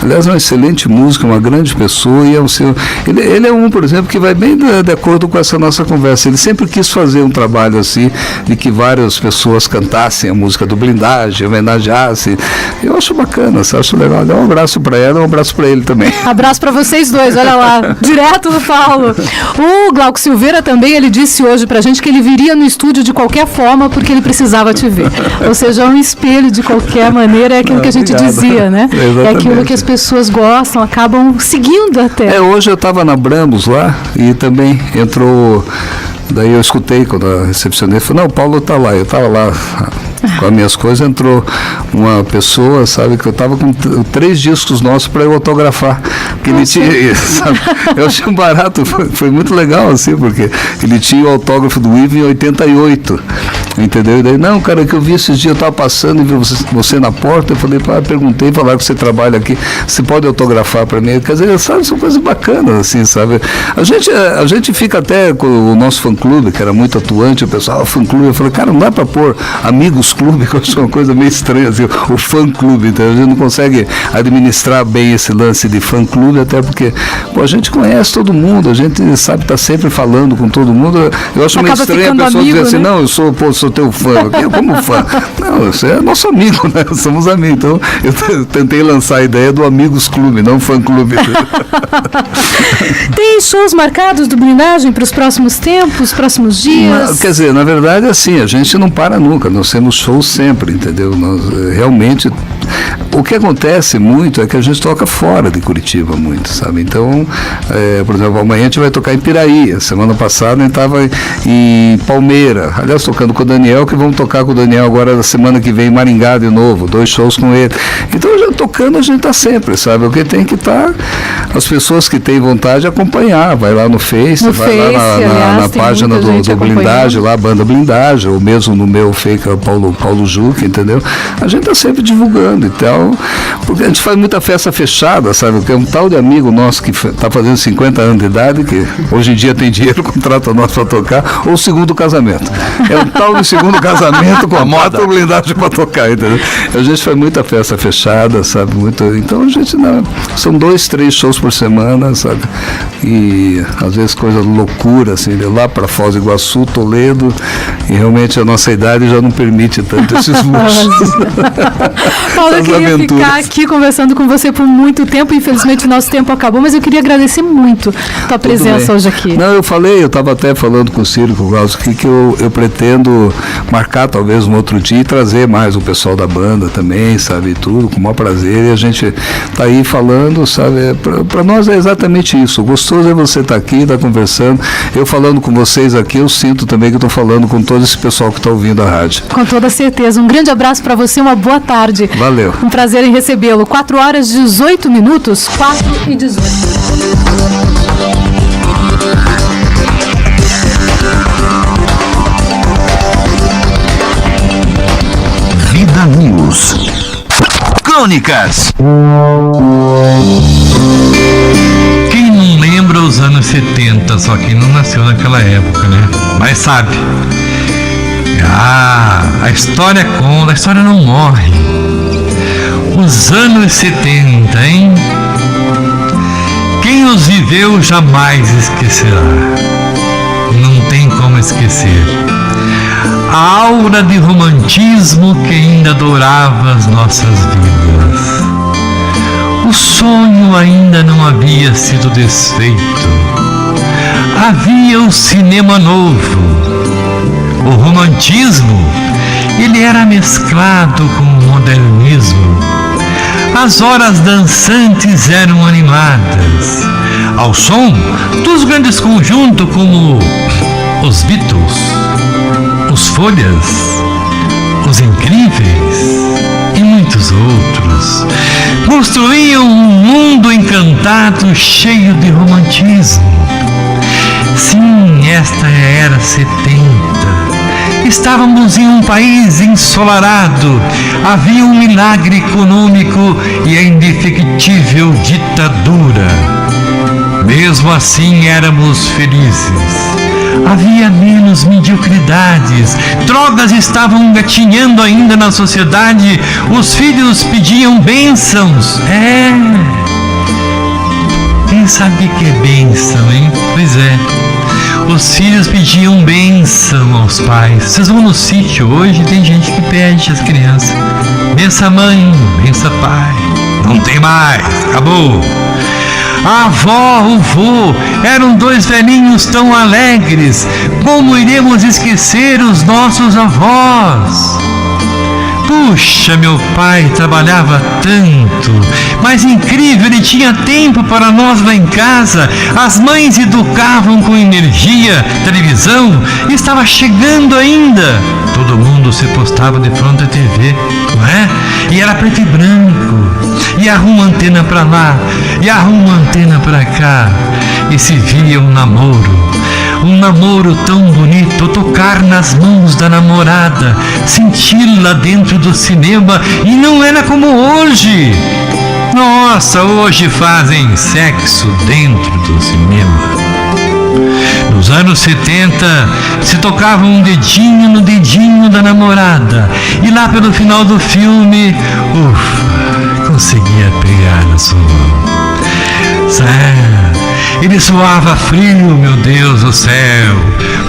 aliás, é uma excelente música, uma grande pessoa, e ele é um, por exemplo, que vai bem de acordo com essa nossa conversa. Ele sempre quis fazer um trabalho assim, de que várias pessoas cantassem a música do Blindagem, homenageassem. Eu acho bacana, acho legal. Dá um abraço para ela, um abraço para ele também. Abraço para vocês dois, olha lá, direto do Paulo. O Glauco Silveira também, ele disse hoje pra gente que ele viria no estúdio de qualquer forma porque ele precisava te ver. Ou seja, um espelho de qualquer maneira, é aquilo que a gente dizia, né? Exatamente. É aquilo que as pessoas gostam, acabam seguindo até. Hoje eu estava na Brambos lá e também entrou. Daí eu escutei quando a recepcionista falou, não, o Paulo está lá. Eu estava lá com as minhas coisas, entrou uma pessoa, sabe, que eu estava com 3 discos nossos para eu autografar. Que ele tinha, sabe, eu achei um barato, foi muito legal, assim, porque ele tinha o autógrafo do Ivo em 88. Entendeu? E daí, não, cara, que eu vi esses dias, eu estava passando e vi você na porta, eu falei, perguntei, falaram que você trabalha aqui, você pode autografar para mim? Quer dizer, sabe, são coisas bacanas, assim, sabe? A gente fica até com o nosso fã-clube, que era muito atuante, o pessoal, fã-clube, eu falei, cara, não dá para pôr amigos clube, que eu acho uma coisa meio estranha, assim, o fã-clube, então a gente não consegue administrar bem esse lance de fã-clube, até porque, a gente conhece todo mundo, a gente sabe, tá sempre falando com todo mundo, eu acho meio estranho a pessoa dizer assim, né? Não, eu sou teu fã, eu como fã. Não, você é nosso amigo, né? Somos amigos. Então, eu tentei lançar a ideia do Amigos Clube, não Fã Clube. Tem shows marcados do Blindagem para os próximos tempos, próximos dias? Quer dizer, na verdade, assim, a gente não para nunca, nós temos shows sempre, entendeu? Nós realmente. O que acontece muito é que a gente toca fora de Curitiba muito, sabe? Então, por exemplo, amanhã a gente vai tocar em Piraí. A semana passada a gente estava em Palmeira. Aliás, tocando com o Daniel, que vamos tocar com o Daniel agora na semana que vem em Maringá de novo, 2 shows com ele. Então, já tocando a gente está sempre, sabe? O que tem que estar, as pessoas que têm vontade de acompanhar, vai lá no Face, lá na página do Blindagem, lá, a banda Blindagem, ou mesmo no meu fake, Paulo Juque, entendeu? A gente está sempre divulgando. Então, porque a gente faz muita festa fechada, sabe? Porque é um tal de amigo nosso que está fazendo 50 anos de idade, que hoje em dia tem dinheiro, contrata nós para tocar, ou segundo casamento. É um tal de segundo casamento, contrata o Blindagem para tocar, entendeu? A gente faz muita festa fechada, sabe? Então a gente são 2, 3 shows por semana, sabe? E às vezes coisa loucura, assim, de lá para Foz do Iguaçu, Toledo, e realmente a nossa idade já não permite tanto esses luxos. Paulo, eu queria ficar aqui conversando com você por muito tempo, infelizmente o nosso tempo acabou, mas eu queria agradecer muito a tua presença hoje aqui. Não, eu estava até falando com o Ciro, com o Glaucio, que eu pretendo marcar talvez um outro dia e trazer mais o pessoal da banda também, sabe, tudo, com o maior prazer, e a gente tá aí falando, sabe, para nós é exatamente isso, o gostoso é você estar aqui, estar conversando, eu falando com vocês aqui, eu sinto também que eu estou falando com todo esse pessoal que está ouvindo a rádio. Com toda certeza, um grande abraço para você, uma boa tarde. Valeu. Um prazer em recebê-lo. 4h18, 4h18. Vida News. Crônicas. Quem não lembra os anos 70, só quem não nasceu naquela época, né? Mas sabe. A história conta, a história não morre. Os anos 70, hein? Quem os viveu jamais esquecerá. Não tem como esquecer. A aura de romantismo que ainda dourava as nossas vidas. O sonho ainda não havia sido desfeito. Havia o cinema novo. O romantismo, ele era mesclado com o modernismo. As horas dançantes eram animadas, ao som dos grandes conjuntos como os Beatles, os Folhas, os Incríveis e muitos outros. Construíam um mundo encantado cheio de romantismo. Sim, Esta era 70. Estávamos em um país ensolarado, havia um milagre econômico e a indefectível ditadura. Mesmo assim éramos felizes. Havia menos mediocridades, drogas estavam engatinhando ainda na sociedade, os filhos pediam bênçãos. Quem sabe o que é bênção, hein? Pois é. Os filhos pediam bênção aos pais. Vocês vão no sítio hoje, tem gente que pede às crianças: bença mãe, bença pai. Não tem mais, acabou. A avó, o vô, eram dois velhinhos tão alegres. Como iremos esquecer os nossos avós? Puxa, meu pai trabalhava tanto, mas incrível, ele tinha tempo para nós lá em casa. As mães educavam com energia, televisão estava chegando ainda. Todo mundo se postava de frente à TV, não é? E era preto e branco, e arruma antena para lá, e arruma antena para cá, e se via um namoro tão bonito, tocar nas mãos da namorada, senti-la dentro do cinema, e não era como hoje. Nossa, hoje fazem sexo dentro do cinema. Nos anos 70, se tocava um dedinho no dedinho da namorada, e lá pelo final do filme, conseguia pegar na sua mão. Ele suava frio, meu Deus do céu,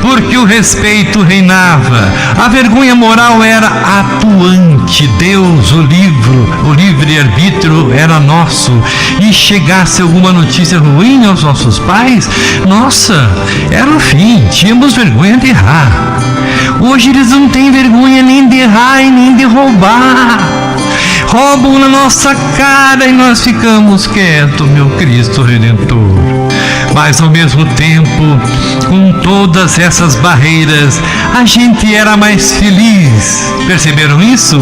porque o respeito reinava, a vergonha moral era atuante, Deus, o livre-arbítrio era nosso, e chegasse alguma notícia ruim aos nossos pais, nossa, era o fim, tínhamos vergonha de errar. Hoje eles não têm vergonha nem de errar e nem de roubar. Roubam na nossa cara e nós ficamos quietos, meu Cristo Redentor. Mas ao mesmo tempo, com todas essas barreiras, a gente era mais feliz. Perceberam isso?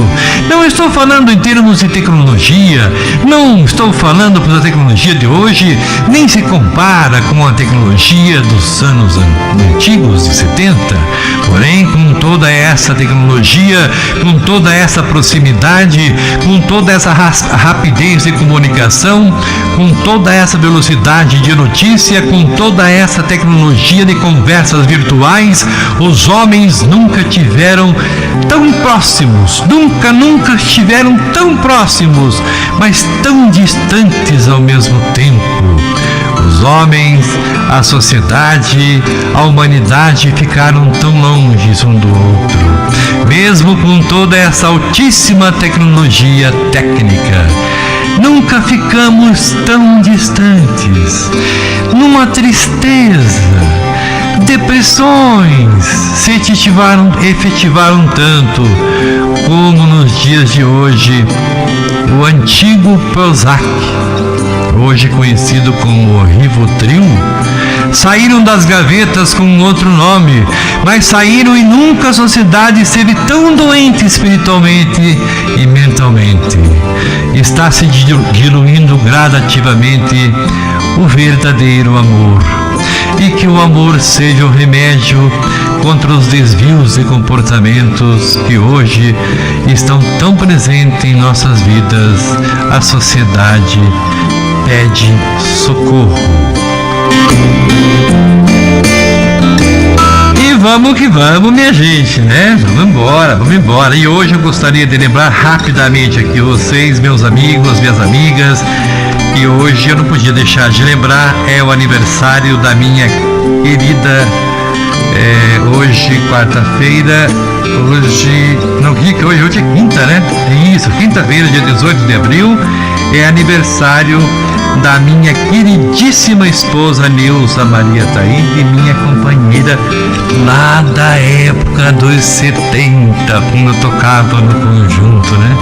Não estou falando em termos de tecnologia, não estou falando que a tecnologia de hoje nem se compara com a tecnologia dos anos antigos de 70. Porém, com toda essa tecnologia, com toda essa proximidade, com toda essa rapidez de comunicação, com toda essa velocidade de notícia, com toda essa tecnologia de conversas virtuais, os homens nunca tiveram tão próximos, nunca estiveram tão próximos, mas tão distantes ao mesmo tempo. Os homens, a sociedade, a humanidade ficaram tão longe um do outro, mesmo com toda essa altíssima tecnologia técnica. Nunca ficamos tão distantes, numa tristeza, depressões se efetivaram tanto como nos dias de hoje o antigo Prozac, hoje conhecido como Rivotril, saíram das gavetas com outro nome, mas saíram e nunca a sociedade esteve tão doente espiritualmente e mentalmente. Está se diluindo gradativamente o verdadeiro amor, e que o amor seja o remédio contra os desvios de comportamentos que hoje estão tão presentes em nossas vidas. A sociedade pede socorro. E vamos que vamos, minha gente, né? Vamos embora. E hoje eu gostaria de lembrar rapidamente aqui vocês, meus amigos, minhas amigas, que hoje eu não podia deixar de lembrar, é o aniversário da minha querida, hoje quarta-feira, hoje é quinta, né? Isso, quinta-feira, dia 18 de abril, é aniversário da minha queridíssima esposa Neuza Maria Taíde, minha companheira lá da época dos 70, quando eu tocava no conjunto, né?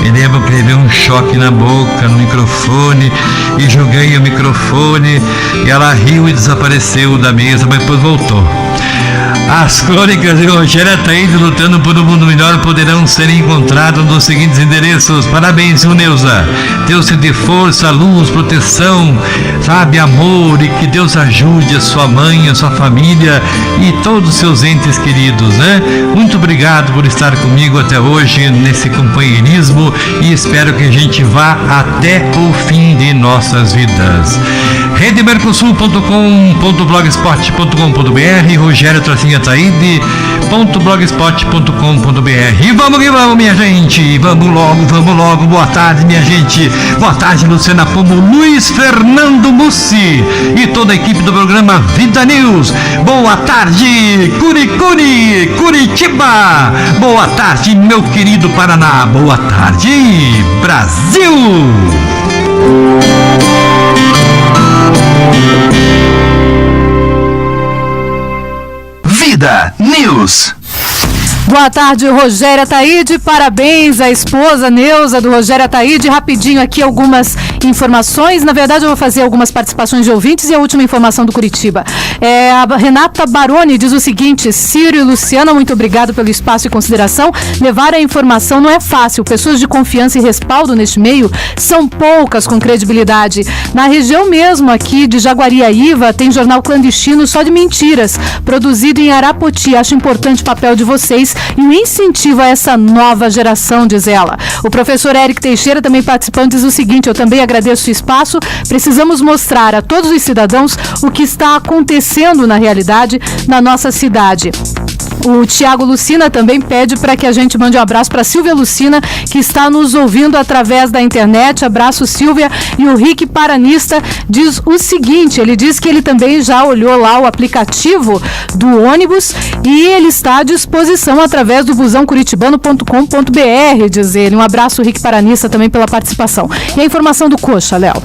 Me lembro que levei um choque na boca, no microfone, e joguei o microfone, e ela riu e desapareceu da mesa, mas depois voltou. As crônicas de Rogério Taíde lutando por um mundo melhor poderão ser encontradas nos seguintes endereços. Parabéns, Neuza. viva. Deus te dê força, luz, proteção, sabe, amor, e que Deus ajude a sua mãe, a sua família e todos os seus entes queridos, né? Muito obrigado por estar comigo até hoje nesse companheirismo e espero que a gente vá até o fim de nossas vidas. redemercosul.com.blogspot.com.br, Rogério-Ataíde.blogspot.com.br. E vamos que vamos, minha gente, vamos logo, boa tarde, minha gente, boa tarde, Luciana Pombo, Luiz Fernando Mussi e toda a equipe do programa Vida News. Boa tarde, Curitiba, boa tarde, meu querido Paraná, boa tarde, Brasil. Vida News. Boa tarde, Rogério Ataíde. Parabéns à esposa Neuza do Rogério Ataíde. Rapidinho aqui algumas informações. Na verdade, eu vou fazer algumas participações de ouvintes e a última informação do Curitiba. A Renata Baroni diz o seguinte: Ciro e Luciana, muito obrigado pelo espaço e consideração. Levar a informação não é fácil. Pessoas de confiança e respaldo neste meio são poucas com credibilidade. Na região mesmo aqui de Jaguariaíva tem jornal clandestino só de mentiras, produzido em Arapoti. Acho importante o papel de vocês e o incentivo a essa nova geração, diz ela. O professor Eric Teixeira, também participando, diz o seguinte: eu também agradeço o espaço. Precisamos mostrar a todos os cidadãos o que está acontecendo na realidade na nossa cidade. O Tiago Lucina também pede para que a gente mande um abraço para Silvia Lucina, que está nos ouvindo através da internet. Abraço, Silvia. E o Rick Paranista diz o seguinte: ele diz que ele também já olhou lá o aplicativo do ônibus e ele está à disposição através do busãocuritibano.com.br, diz ele. Um abraço, Rick Paranista, também pela participação. E a informação do Coxa, Léo.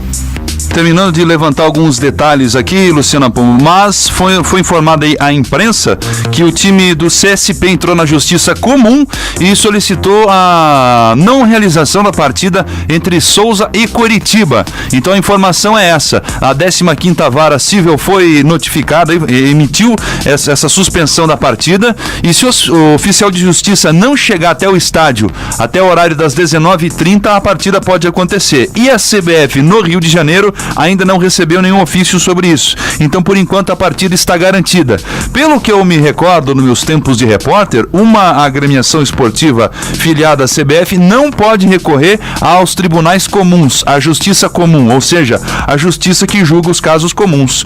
Terminando de levantar alguns detalhes aqui, Luciana Pombo, mas foi informada aí à imprensa que o time do CSP entrou na Justiça Comum e solicitou a não realização da partida entre Souza e Coritiba. Então a informação é essa: a 15ª Vara Civil foi notificada e emitiu essa suspensão da partida, e se o oficial de justiça não chegar até o estádio até o horário das 19h30, a partida pode acontecer. E a CBF no Rio de Janeiro ainda não recebeu nenhum ofício sobre isso. Então, por enquanto, a partida está garantida. Pelo que eu me recordo nos meus tempos de repórter, uma agremiação esportiva filiada à CBF não pode recorrer aos tribunais comuns, à justiça comum, ou seja, a justiça que julga os casos comuns,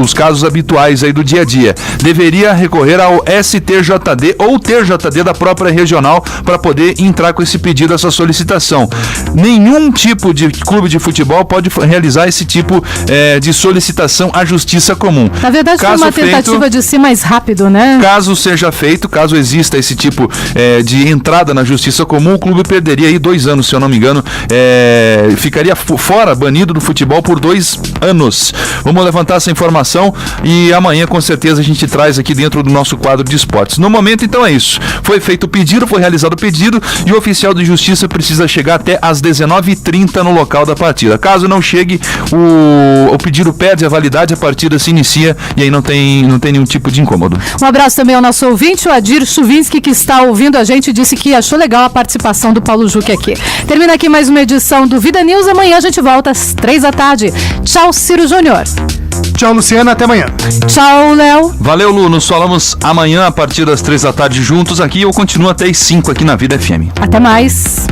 os casos habituais aí do dia a dia. Deveria recorrer ao STJD ou TJD da própria regional para poder entrar com esse pedido, essa solicitação. Nenhum tipo de clube de futebol pode realizar esse tipo de solicitação à justiça comum. Na verdade, foi uma tentativa de ser mais rápido, né? Caso seja feito, caso exista esse tipo de entrada na justiça comum, o clube perderia aí 2 anos, se eu não me engano, ficaria fora, banido do futebol por 2 anos. Vamos levantar essa informação e amanhã com certeza a gente traz aqui dentro do nosso quadro de esportes. No momento, então, é isso. Foi feito o pedido, foi realizado o pedido e o oficial de justiça precisa chegar até às 19h30 no local da partida. Caso não chegue, o pedido perde a validade, a partida se inicia e aí não tem nenhum tipo de incômodo. Um abraço também ao nosso ouvinte, o Adir Chuvinski, que está ouvindo a gente, disse que achou legal a participação do Paulo Juque aqui. Termina aqui mais uma edição do Vida News. Amanhã a gente volta às 3h. Tchau, Ciro Júnior. Tchau, Luciana. Até amanhã. Tchau, Léo. Valeu, Lu. Nos falamos amanhã a partir das 3h juntos aqui. Eu continuo até as 5 aqui na Vida FM. Até mais.